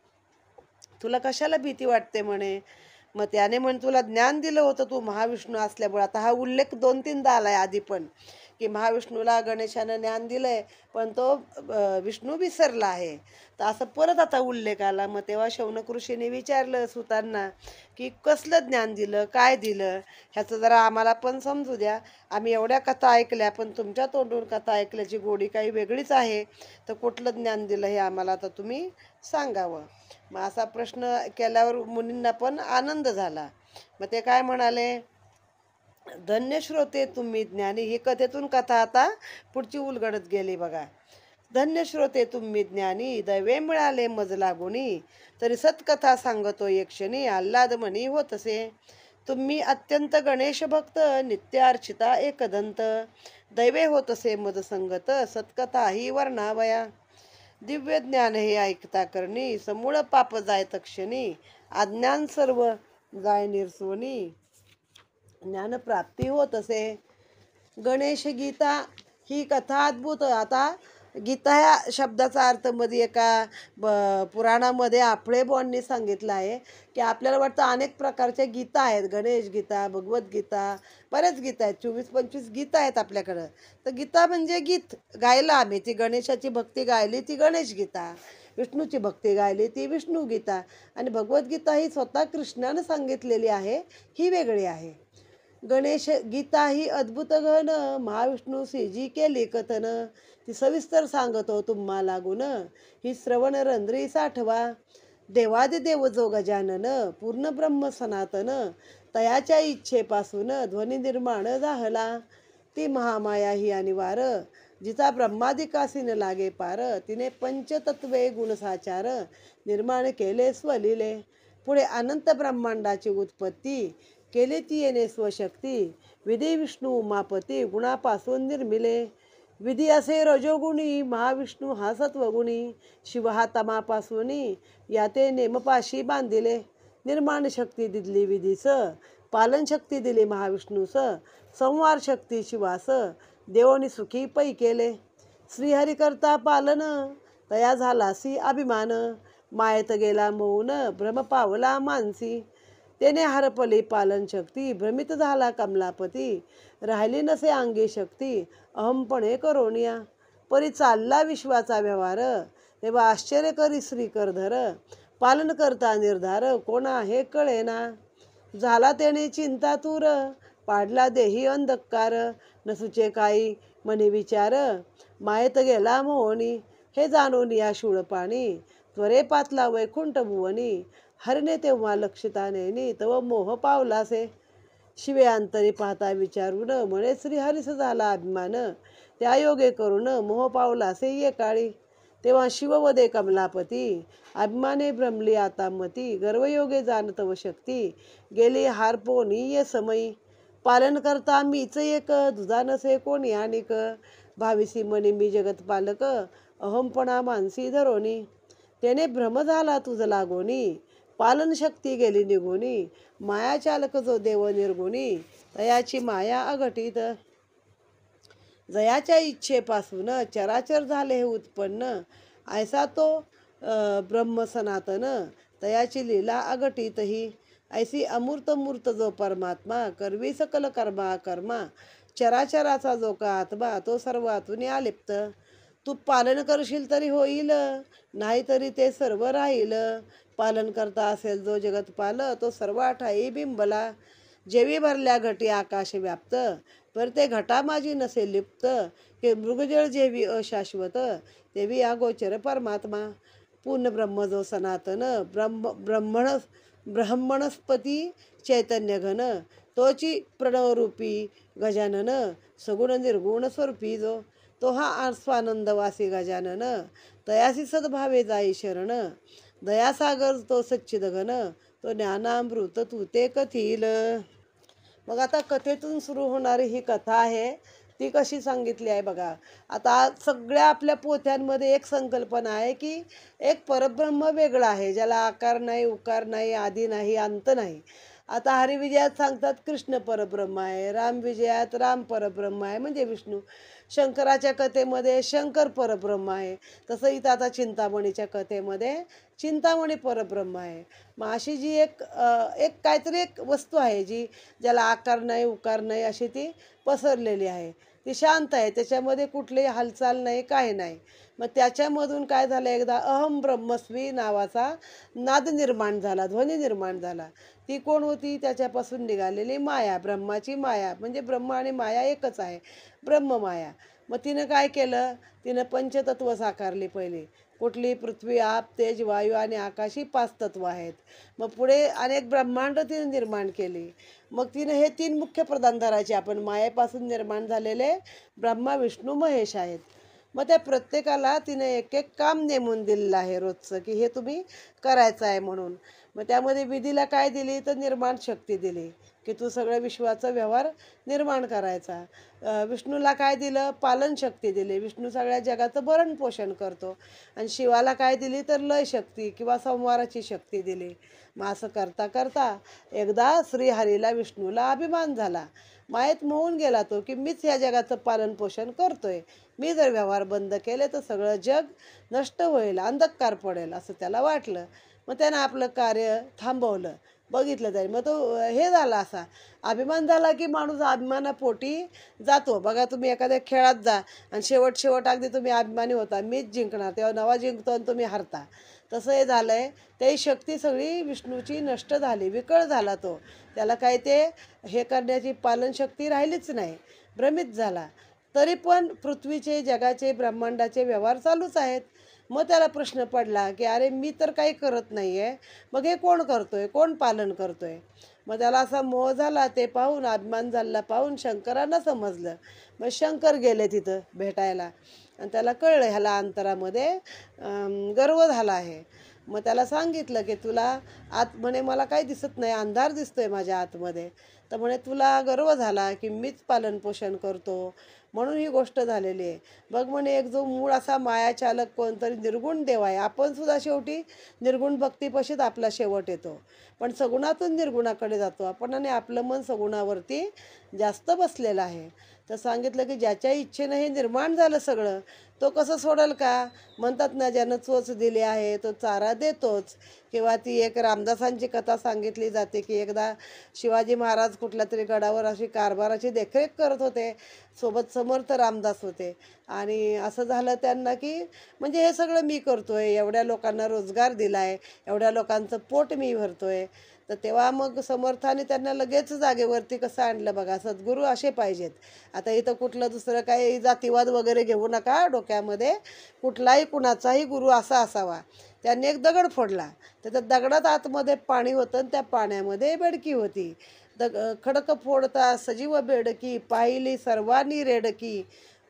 तुला कशाला भीती वाटते म्हणे. मग त्याने म्हणे तुला ज्ञान दिलं होतं तू महाविष्णू असल्यामुळे. आता हा उल्लेख 2-3दा आलाय आधी पण, की महाविष्णूला गणेशानं ज्ञान दिलंय, पण तो विष्णू विसरला आहे. तर असं परत आता उल्लेख आला. मग तेव्हा शौनक ऋषीने विचारलं सुतांना की कसलं ज्ञान दिलं, काय दिलं, ह्याचं जरा आम्हाला पण समजू द्या. आम्ही एवढ्या कथा ऐकल्या, पण तुमच्या तोंडून कथा ऐकल्याची गोडी काही वेगळीच आहे. तर कुठलं ज्ञान दिलं हे आम्हाला आता तुम्ही सांगावं. मग असा प्रश्न केल्यावर मुनींना पण आनंद झाला. मग ते काय म्हणाले, धन्य श्रोते तुम्ही ज्ञानी. ही कथेतून कथा आता पुढची उलगडत गेली बघा. धन्य श्रोते तुम्ही ज्ञानी, दैवे मिळाले मज लागुनी. तरी सत्कथा सांगतो एक क्षणी, आल्हाद मनी होतसे. तुम्ही अत्यंत गणेश भक्त, नित्य अर्चिता एकदंत. दैवे होतसे मज संगत, सत्कथा ही वर्णावया. दिव्य ज्ञान हे ऐकता करणी, समूळ पाप जाय तक्षणी. अज्ञान सर्व जाय निरसोनी, ज्ञानप्राप्ती होत असे. गणेश गीता ही कथा अद्भुत. आता गीता ह्या शब्दाचा अर्थ मध्ये एका पुराणामध्ये आपळेबुवांनी सांगितलं आहे की आपल्याला वाटतं अनेक प्रकारच्या गीता आहेत. गणेश गीता, भगवद्गीता, बऱ्याच गीता आहेत. 24-25 गीता आहेत आपल्याकडं. तर गीता म्हणजे गीत गायला आम्ही. ती गणेशाची भक्ती गायली ती गणेश गीता, विष्णूची भक्ती गायली ती विष्णू गीता, आणि भगवद्गीता ही स्वतः कृष्णानं सांगितलेली आहे, ही वेगळी आहे. गणेश गीता ही अद्भुत घन, महाविष्णू जी केली कथन. ती सविस्तर सांगतो तुम्हा लागून, ही श्रवण रंध्री साठवा. देवादिदेव जो गजानन, पूर्ण ब्रह्म सनातन. तयाच्या इच्छेपासून ध्वनी निर्माण झाला. ती महामाया ही अनिवार, जिचा ब्रह्मादिकासी न लागे पार. तिने पंचतत्वे गुणसाचार, निर्माण केले स्वलिले. पुढे अनंत ब्रह्मांडाची उत्पत्ती केली ती येणे स्वशक्ती. विधी विष्णू उमापती, गुणापासून निर्मिले. विधी असे रजोगुणी, महाविष्णू हा सत्वगुणी. शिव हा तमापासूनी, याते नेमपाशी बांधिले. निर्माण शक्ती दिली विधीस, पालन शक्ती दिली महाविष्णूस. संवार शक्ती शिवास, देवोनी सुखी पै केले. श्रीहरी करता पालन, तया झालासी अभिमान. मायेत गेला मौन, भ्रम पावला मानसी. त्याने हरपली पालन शक्ती, भ्रमित झाला कमलापती. राहिली नसे अंगी शक्ती, अहमपणे करोनिया. परी चालला विश्वाचा व्यवहार, तेव्हा आश्चर्य करी श्रीकरधर. पालन करता निर्धार, कोणा हे कळेना. झाला त्याने चिंता तूर, पाडला देही अंधकार. नसुचे काही मनी विचार, मायेत गेला मोहनी. हे जाणून या शूळपाणी, त्वरे पातला वैकुंठ भुवनी. हरणे तेव्हा लक्षिता नेनी, तव मोह पावलासे. शिवे अंतरी पाहता विचारून, म्हणे श्रीहरीस झाला अभिमान. त्या योगे करून मोह पावलासे ये काळी. तेव्हा शिववदे कमलापती, अभिमाने भ्रमली आता मती. गर्वयोगे जाणतव शक्ती, गेली हारपोनी ये समयी. पालन करता मीच एक, दुजा नसे कोणी अनिक. भाविसी मनी मी जगत पालक, अहमपणा मानसी धरोनी. त्याने भ्रम झाला तुझ लागोनी, पालन शक्ती गेली निघोनी. माया चालक जो देव निर्गुणी, तयाची माया अघटित. जयाच्या इच्छेपासून चराचर झाले हे उत्पन्न. ऐसा तो ब्रह्म सनातन, तयाची लीला अघटित ही. ऐसी अमूर्त मूर्त जो परमात्मा, करवी सकल कर्मा कर्मा. चराचराचा जो का आत्मा, तो सर्वातून आलिप्त. तू पालन करशील तरी होईल, नाहीतरी ते सर्व राहील. पालन करता असेल जो जगत पाल, तो सर्व ठाई बिंबला. जेवी भरल्या घटी आकाश व्याप्त, पर ते घटा माझी नसे लिप्त. हे मृगजळ जेवी अशाश्वत, तेवी अगोचर परमात्मा. पूर्ण ब्रह्म जो सनातन, ब्रह्मणस्पती चैतन्य घन, तोची प्रणवरूपी गजानन. सगुण निर्गुण स्वरूपी जो, तो हा स्वानंद वासी गजानन. तयासी सद्भावे जाई शरण, दयासागर तो सच्चिद घन. तो ज्ञानामृत तू ते कथील. मग आता कथेतून सुरू होणारी ही कथा आहे, ती कशी सांगितली आहे बघा. आता सगळ्या आपल्या पोथ्यांमध्ये एक संकल्पना आहे की एक परब्रह्म वेगळा आहे, ज्याला आकार नाही, उकार नाही, आदी नाही, अंत नाही. आता हरिविजयात सांगतात कृष्ण परब्रह्म आहे, रामविजयात राम परब्रह्म आहे म्हणजे विष्णू. शंकराच्या कथेमध्ये शंकर परब्रह्म आहे. तसं इथं आता चिंतामणीच्या कथेमध्ये चिंतामणी परब्रह्म आहे. मग अशी जी एक काहीतरी एक वस्तू आहे जी ज्याला आकार नाही, उकार नाही, अशी ती पसरलेली आहे. ती शांत आहे, त्याच्यामध्ये कुठलीही हालचाल नाही, काही नाही. मग त्याच्यामधून काय झालं, एकदा अहम ब्रह्मस्वी नावाचा नाद निर्माण झाला, ध्वनी निर्माण झाला. ती कोण होती? त्याच्यापासून निघालेली माया, ब्रह्माची माया. म्हणजे ब्रह्म आणि माया एकच आहे, ब्रह्ममाया. मग तिनं काय केलं, तिनं पंचतत्व साकारली पहिले. कुठली? पृथ्वी, आप, तेज, वायू आणि आकाश ही 5 तत्व आहेत. मग पुढे अनेक ब्रह्मांड तिने निर्माण केली. मग तिने हे 3 मुख्य प्रधान धरायचे. आपण मायेपासून निर्माण झालेले ब्रह्मा, विष्णू, महेश आहेत. मग त्या प्रत्येकाला तिने एक एक काम नेमून दिलेलं आहे रोजचं, की हे तुम्ही करायचं आहे म्हणून. मग त्यामध्ये विधीला काय दिली, तर निर्माण शक्ती दिली, की तू सगळं विश्वाचा व्यवहार निर्माण करायचा. विष्णूला काय दिलं? पालन शक्ती दिली. विष्णू सगळ्या जगाचं भरण पोषण करतो. आणि शिवाला काय दिली? तर लय शक्ती किंवा संवाराची शक्ती दिली. मग असं करता करता एकदा श्रीहरीला, विष्णूला अभिमान झाला. मायेत मोहून गेला तो, की मीच या जगाचं पालन पोषण करतोय. मी जर व्यवहार बंद केले तर सगळं जग नष्ट होईल, अंधकार पडेल, असं त्याला वाटलं. मग त्यानं आपलं कार्य थांबवलं. बघितलं तरी मग तो हे झाला, असा अभिमान झाला की माणूस अभिमानापोटी जातो. बघा तुम्ही एखाद्या खेळात जा आणि शेवट अगदी तुम्ही अभिमानी होता, मीच जिंकणार, तेव्हा नवा जिंकतो आणि तुम्ही हरता. तसं हे झालं आहे. त्याही शक्ती सगळी विष्णूची नष्ट झाली, विकळ झाला तो. त्याला काय ते हे करण्याची पालनशक्ती राहिलीच नाही, भ्रमित झाला. तरी पण पृथ्वीचे, जगाचे, ब्रह्मांडाचे व्यवहार चालूच आहेत. मग त्याला प्रश्न पडला की अरे मी तर काही करत नाही आहे, मग हे कोण करतोय, कोण पालन करतोय? मग त्याला असा मोह झाला. ते पाहून, अभिमान झाला पाहून शंकरांना समजलं. मग शंकर गेले तिथं भेटायला आणि त्याला कळलं ह्याला अंतरामध्ये गर्व झाला आहे. मग त्याला सांगितलं की तुला आत, म्हणे मला काही दिसत नाही, अंधार दिसतोय माझ्या आतमध्ये. तर म्हणे तुला गर्व झाला की मीच पालनपोषण करतो म्हणून ही गोष्ट झालेली आहे. बघ म्हणे एक जो मूळ असा मायाचालक कोणतरी निर्गुण देव आहे. आपण सुद्धा शेवटी निर्गुण भक्तीपाशीच आपला शेवट येतो, पण सगुणातून निर्गुणाकडे जातो आपण, आणि आपलं मन सगुणावरती जास्त बसलेलं आहे. तर सांगितलं की ज्याच्या इच्छेनं हे निर्माण झालं सगळं, तो कसं सोडल का? म्हणतात ना, ज्यानं चोच दिली आहे तो चारा देतोच. किंवा ती एक रामदासांची कथा सांगितली जाते की एकदा शिवाजी महाराज कुठल्या तरी गडावर अशी कारभाराची देखरेख करत होते. सोबत समर्थ रामदास होते. आणि असं झालं त्यांना की म्हणजे हे सगळं मी करतोय, एवढ्या लोकांना रोजगार दिला आहे, एवढ्या लोकांचं पोट मी भरतोय. तर तेव्हा मग समर्थाने त्यांना लगेच जागेवरती कसं आणलं बघा. सद्गुरू असे पाहिजेत. आता इथं कुठलं दुसरं काही जातीवाद वगैरे घेऊ नका डोक्यामध्ये. कुठलाही कुणाचाही गुरु असा असावा. त्यांनी एक दगड फोडला, तर त्या दगडात आतमध्ये पाणी होतं आणि त्या पाण्यामध्ये बेडकी होती. खडक फोडता सजीव बेडकी, पाहिली सर्वांनी रेडकी.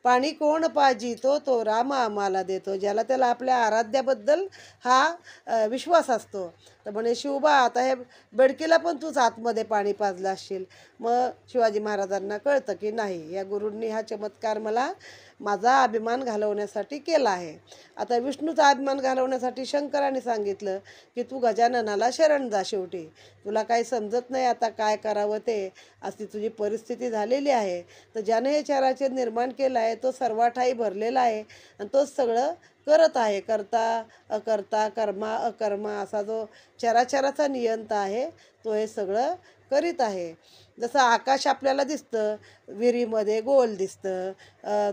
पाणी कोण पाजितो तो राम आम्हाला देतो. ज्याला त्याला आपल्या आराध्याबद्दल हा विश्वास असतो. तर म्हणे शिवबा आता हे बेडकीला पण तूच आतमध्ये पाणी पाजलं असशील. मग शिवाजी महाराजांना कळतं की नाही, या गुरूंनी हा चमत्कार मला माझा अभिमान घालवण्यासाठी केला आहे. आता विष्णूचा अभिमान घालवण्यासाठी शंकराने सांगितलं की तू गजाननाला शरण जा. शेवटी तुला काही समजत नाही आता काय करावं ते, अशी तुझी परिस्थिती झालेली आहे. तर ज्याने हे चराचर निर्माण केलं आहे तो सर्वाठाई भरलेला आहे आणि तोच सगळं करत आहे. करता अकर्ता कर्मा अकर्मा असा जो चराचराचा नियंता आहे तो हे सगळं करीत आहे. जसं आकाश आपल्याला दिसतं, विहिरीमध्ये गोल दिसतं,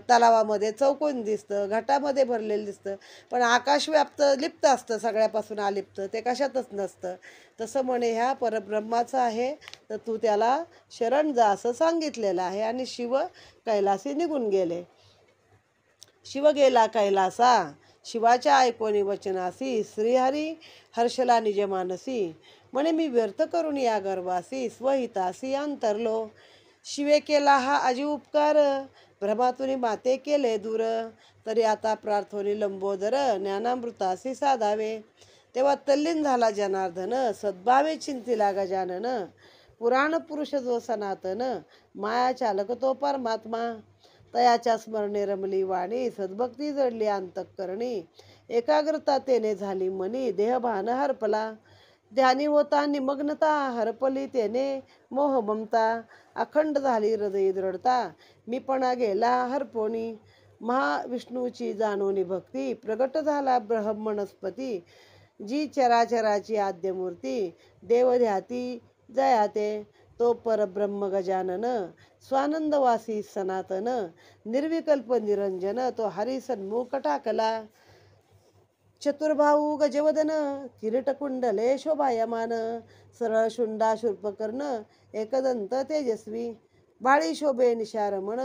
तलावामध्ये चौकोन दिसतं, घाटामध्ये भरलेलं दिसतं, पण आकाश व्याप्त लिप्त असतं, सगळ्यापासून अलिप्त, ते कशातच नसतं. तसं म्हणे ह्या परब्रह्माचं आहे, तर तू त्याला शरण जा असं सांगितलेलं आहे. आणि शिव कैलासी निघून गेले. शिव गेला कैलासा, शिवाच्या ऐकोनी वचनासी, श्रीहरी हर्षला निज मानसी. म्हणे मी व्यर्थ करून या गर्भासी, स्वहितासी अंतरलो. शिवे केला हा अजी उपकार, भ्रमातुनी माते केले दूर. तरी आता प्रार्थोनी लंबोदर, ज्ञानामृतासी साधावे. तेव्हा तल्लीन झाला जनार्दन, सद्भावे चिंतिला गजानन. पुराण पुरुष जो सनातन, माया चालक तो परमात्मा. तयाच्या स्मरणे रमली वाणी, सद्भक्ती जडली अंतःकरणी. एकाग्रता तेने झाली मनी, देहभान हरपला. ध्यानी होता निमग्नता, हरपली तेने मोह ममता. अखंड झाली हृदयी दृढता, मीपणा गेला हरपोनी. महाविष्णूची जाणोनी भक्ती, प्रगट झाला ब्रह्मणस्पती. जी चराचराची आद्यमूर्ती, देवध्याती जयाते. तो परब्रह्म गजानन, स्वानंदवासी सनातन. निर्विकल्प निरंजन, तो हरी सन्मुख टाकला. चतुर्भाऊ गजवदन, किरीटकुंडले शोभायमान. सरळ शुंडा शूर्पकर्ण, एकदंत तेजस्वी. बाळी शोभे निशारमण,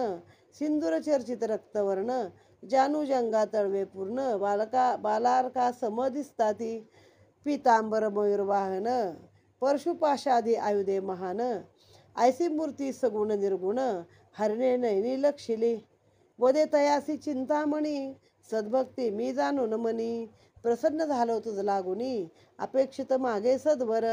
सिंदूर चर्चित रक्तवर्ण. जानूजंगा तळवे पूर्ण, बालार्का सम दिसताती. पीतांबर मयूरवाहन, परशुपाशादी आयुधे महान. ऐसी मूर्ती सगुण निर्गुण, हरणे नयनी लक्षिली. वदे तयासी चिंतामणी, सद्भक्ती मी जाणून मनी. प्रसन्न झालो तुझ लागुनी, अपेक्षित मागे सद्वर.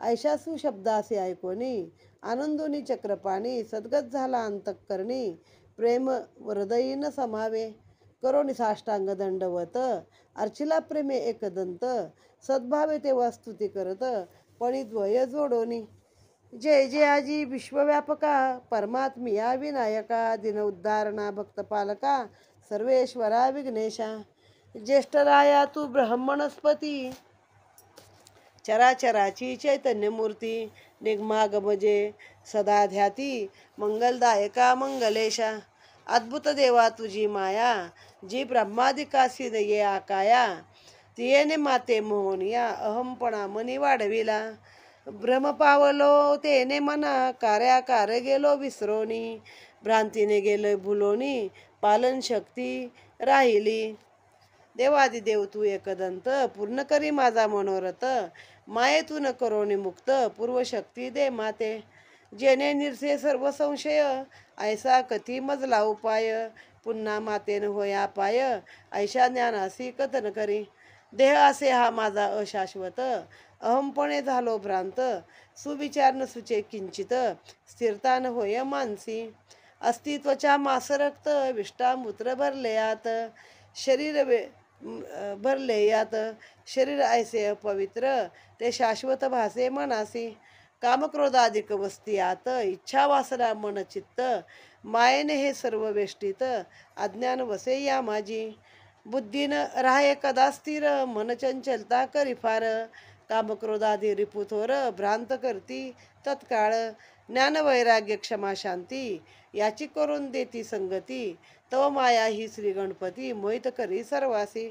ऐशासु शब्दासी ऐकोनी, आनंदोनी चक्रपाणी. सद्गत झाला अंतःकरणी, प्रेम हृदयी न समावे. करोनी साष्टांग दंडवत, अर्चिला प्रेमे एकदंत. सद्भावे तेव्हा स्तुती करत, पणिद्वय जोडोनी. जय जय आजी विश्वव्यापका, परमात्मिया विनायका. दिन उद्धारणा भक्तपालका, सर्वेश्वरा विघ्नेशा. ज्येष्ठराया तू ब्रह्मणस्पती, चराचराची चैतन्यमूर्ती. निगमागमजे सदा ध्याती, मंगलदायका मंगलेशा. अद्भुत देवा तुझी माया, जी ब्रह्मादिकासी ये आकाया. तियेने माते मोहनिया, अहमपणा मनी वाढविला. भ्रम पावलो तेने मना, कार्याकार गेलो विसरोनी. भ्रांतीने गेलो भुलोनी, पालन शक्ती राहिली. देवादिदेव तू एकदंत, पूर्ण करी माझा मनोरथ. मायेतून करोनी मुक्त, पूर्वशक्ती दे माते. जेणे निरसे सर्व संशय, ऐसा कथी मजला उपाय. पुन्हा मातेन होया पाय, ऐशा ज्ञानासी कथन करी. देह असे हा माझा अशाश्वत, अहमपणे झालो भ्रांत. सुविचार न सुचे किंचित, स्थिरता न होय मानसी. अस्तित्वच्या मास रक्त, विष्टामूत्र भरले यात. शरीर भरले यात, शरीर ऐसे अपवित्र. ते शाश्वत भासे मनासी. कामक्रोधाधिक वस्ती आत, इच्छा वासना मन चित्त. मायेने हे सर्व वेष्टित, अज्ञान वसे या माझी. बुद्धीन राहे कदा स्थिर, मन चंचलता करी फार. कामक्रोधादी रिपुथोर, भ्रांत करती तत्काळ. ज्ञान वैराग्य क्षमा शांती, याची करून देती संगती. तव माया ही श्री गणपती, मोहित करी सर्वासी.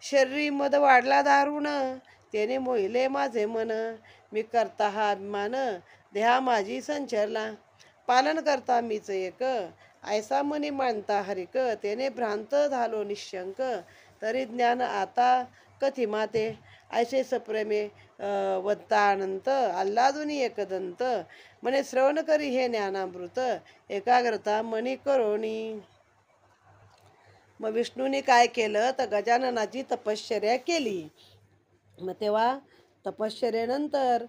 शरीरी मद वाढला दारुण, त्याने मोहिले माझे मन. मी करता हा अभिमान, देहा माझी संचरला. पालन करता मीच एक, ऐसा मनी मानता हरिक. त्याने भ्रांत झालो निशंक, तरी ज्ञान आता कथी माते. ऐसे सप्रेमे वत्ता अनंत, आल्हादुनी एकदंत. म्हणे श्रवण करी हे ज्ञानामृत, एकाग्रता मनी करोनी. मग विष्णूने काय केलं तर गजाननाची तपश्चर्या केली. मग तेव्हा तपश्चर्येनंतर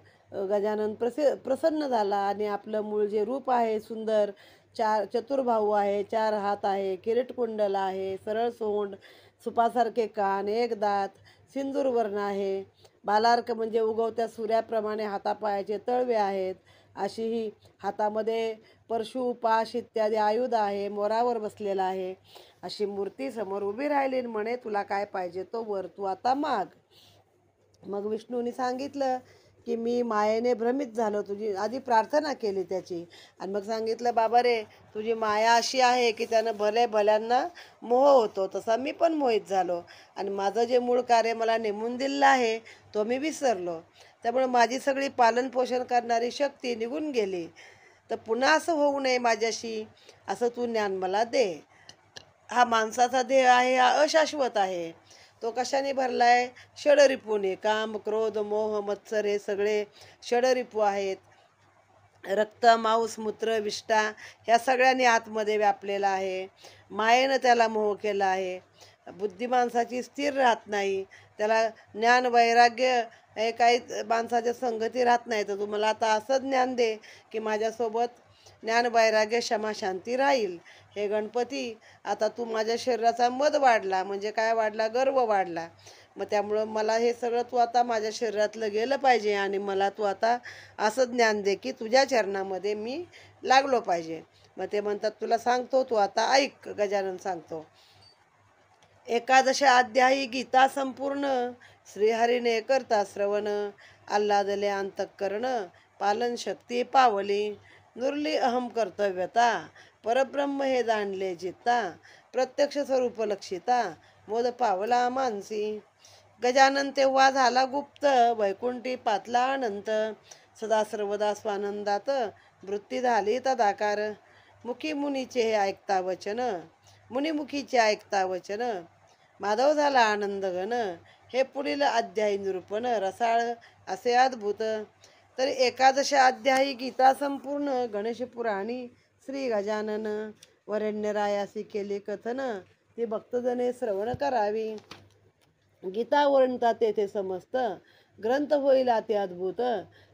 गजानन प्रसन्न झाला आणि आपलं मूळ जे रूप आहे सुंदर, चतुर्भाऊ आहे, 4 हात आहे, किरीटकुंडल आहे, सरळ सोंड, सुपासारखे कान, एक दात, सिंदूर वर्ण आहे. बालार्क म्हणजे उगवत्या सूर्याप्रमाणे हातापायाचे तळवे आहेत. अशी ही हातामध्ये परशु पाश इत्यादी आयुध आहे. मोरावर बसलेला आहे. अशी मूर्ती समोर उभी राहिली आणि म्हणे तुला काय पाहिजे तो वर तू आता माग. मग विष्णूने सांगितलं की मी मायेने भ्रमित झालो, तुझी आधी प्रार्थना केली त्याची आणि मग सांगितलं बाबा रे तुझी माया अशी आहे की त्यानं भल्यांना मोह होतो, तसा मी पण मोहित झालो आणि माझं जे मूळ कार्य मला नेमून दिलेलं आहे तो मी विसरलो. त्यामुळे माझी सगळी पालनपोषण करणारी शक्ती निघून गेली. तर पुन्हा असं होऊ नये माझ्याशी, असं तू ज्ञान मला दे. हा माणसाचा देह आहे हा अशाश्वत आहे. तो कशाने भरलाय? षडरिपूने. काम, क्रोध, मोह, मत्सर हे सगळे षडरिपू आहेत. रक्त, मांस, मूत्र, विष्ठा ह्या सगळ्यांनी आतमध्ये व्यापलेला आहे. मायेनं त्याला मोह केला आहे. बुद्धी माणसाची स्थिर राहत नाही. त्याला ज्ञान वैराग्य हे काही माणसाच्या संगती राहत नाही. तर तुम्हाला आता असं ज्ञान दे की माझ्यासोबत ज्ञान वैराग्य क्षमा शांती राहील. हे गणपती आता तू माझ्या शरीराचा मद वाढला, म्हणजे काय वाढला? गर्व वाढला. मग त्यामुळं मला हे सगळं तू आता माझ्या शरीरातलं गेलं पाहिजे आणि मला तू आता असं ज्ञान दे की तुझ्या चरणामध्ये मी लागलो पाहिजे. मग ते म्हणतात तुला सांगतो, तू आता ऐक. गजानन सांगतो. एकादश अध्यायी गीता संपूर्ण, श्रीहरीने करता श्रवण, आल्हादले अंतःकरण, पालन शक्ती पावली, नुरली अहम कर्तव्यता, परब्रह्म हे जाणले जिता, प्रत्यक्ष स्वरूप लक्षिता, मोद पावला मानसी. गजानन तेव्हा झाला गुप्त, वैकुंठी पातला अनंत, सदा सर्वदा स्वानंदात वृत्ती झाली तदाकार. मुखी मुनीचे हे ऐकता वचन, मुनिमुखीचे ऐकता वचन, माधव झाला आनंद घन, हे पुढील अध्यायी निरूपण रसाळ असे अद्भुत. तर एकादश अध्यायी गीता संपूर्ण, गणेश पुराणी श्री गजानन वरेण्यरायासी केले कथन, ती भक्तजने श्रवण करावी. गीता वर्णता तेथे समस्त, ग्रंथ होईल अति अद्भुत,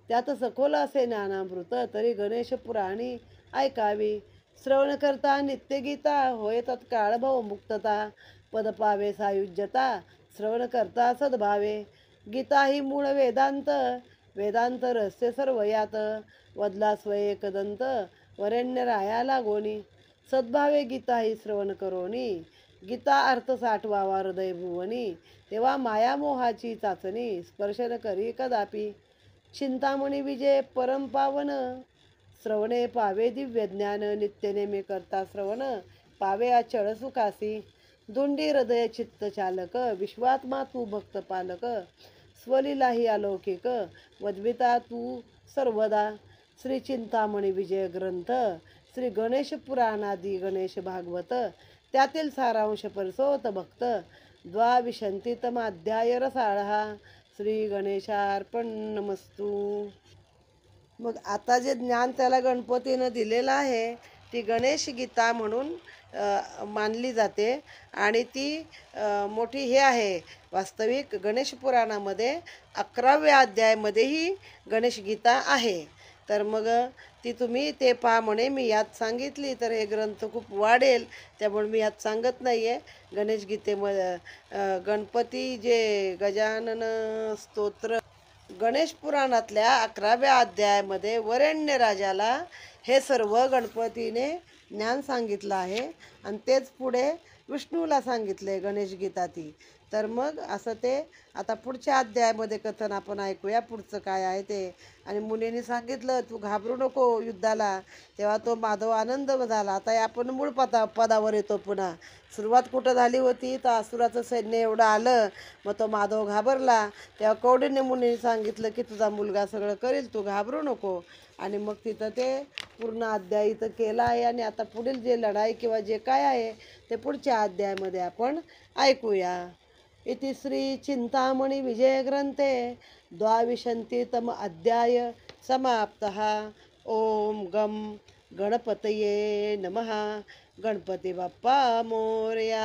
त्यात सखोल असे ज्ञानामृत, तरी गणेश पुराणी ऐकावी. श्रवण करता नित्य गीता, होय तत्काळ भव मुक्तता, पद पावे सायुज्यता, श्रवण करता सद्भावे. गीता ही मूळ वेदांत, वेदांत रहस्य सर्व यात, वदला स्वये कदंत, वरेण्य राया लागोनी. सद्भावे गीता ही श्रवण करोनी, गीता अर्थ साठवावा हृदय भुवनी, तेव्हा मायामोहाची चाचणी स्पर्श न करी कदापि. चिंतामणी विजय परम पावन, श्रवणे पावे दिव्य ज्ञान, नित्य नेमे करता श्रवण, पावे अचळ सुखासी. दुंडी हृदय चित्त चालक, विश्वात्मा तू भक्त पालक, स्वलीलाही अलौकिक, वद्विता तू सर्वदा. श्री चिंतामणी विजय ग्रंथ, श्री गणेश पुराणादी गणेश भागवत, त्यातील सारांश परसोत भक्त, द्वाविंशतितम अध्याय रसाळहा. श्री गणेशार्पण नमस्तू. मग आता जे ज्ञान त्याला गणपतीनं दिलेलं आहे ती गणेश गीता म्हणून मानली जाते आणि ती मोठी हे आहे. वास्तविक गणेश पुराणामध्ये 11व्या अध्यायामध्येही गणेश गीता आहे. तर मग ती तुम्ही ते पहा म्हणे. मी यात सांगितली तर हे ग्रंथ खूप वाढेल, त्यामुळे मी यात सांगत नाही आहे. गणेश गीतेमध्ये गणपती जे गजानन स्तोत्र गणेश पुराणातल्या 11व्या अध्यायामध्ये वरेण्य राजाला हे सर्व गणपतीने ज्ञान सांगितलं आहे आणि तेच पुढे विष्णूला सांगितले गणेश गीता ती. तर मग असं ते आता पुढच्या अध्यायामध्ये कथन आपण ऐकूया पुढचं काय आहे ते. आणि मुनीने सांगितलं तू घाबरू नको युद्धाला. तेव्हा तो माधव आनंद झाला. आता आपण मूळ पदावर येतो पुन्हा. सुरुवात कुठं झाली होती तर असुराचं सैन्य एवढं आलं, मग तो माधव घाबरला. तेव्हा कौंडिन्य मुनीने सांगितलं की तुझा मुलगा सगळं करेल, तू घाबरू नको. आणि मग तिथं ते पूर्ण अध्याय इथं केला आहे. आणि आता पुढील जे लढाई किंवा जे काय आहे ते पुढच्या अध्यायामध्ये आपण ऐकूया. इति श्री चिंतामणी विजय ग्रंथे द्वाविंशतितम अध्याय समाप्तः. ओम गम गणपतये नमः. गणपती बाप्पा मोरया.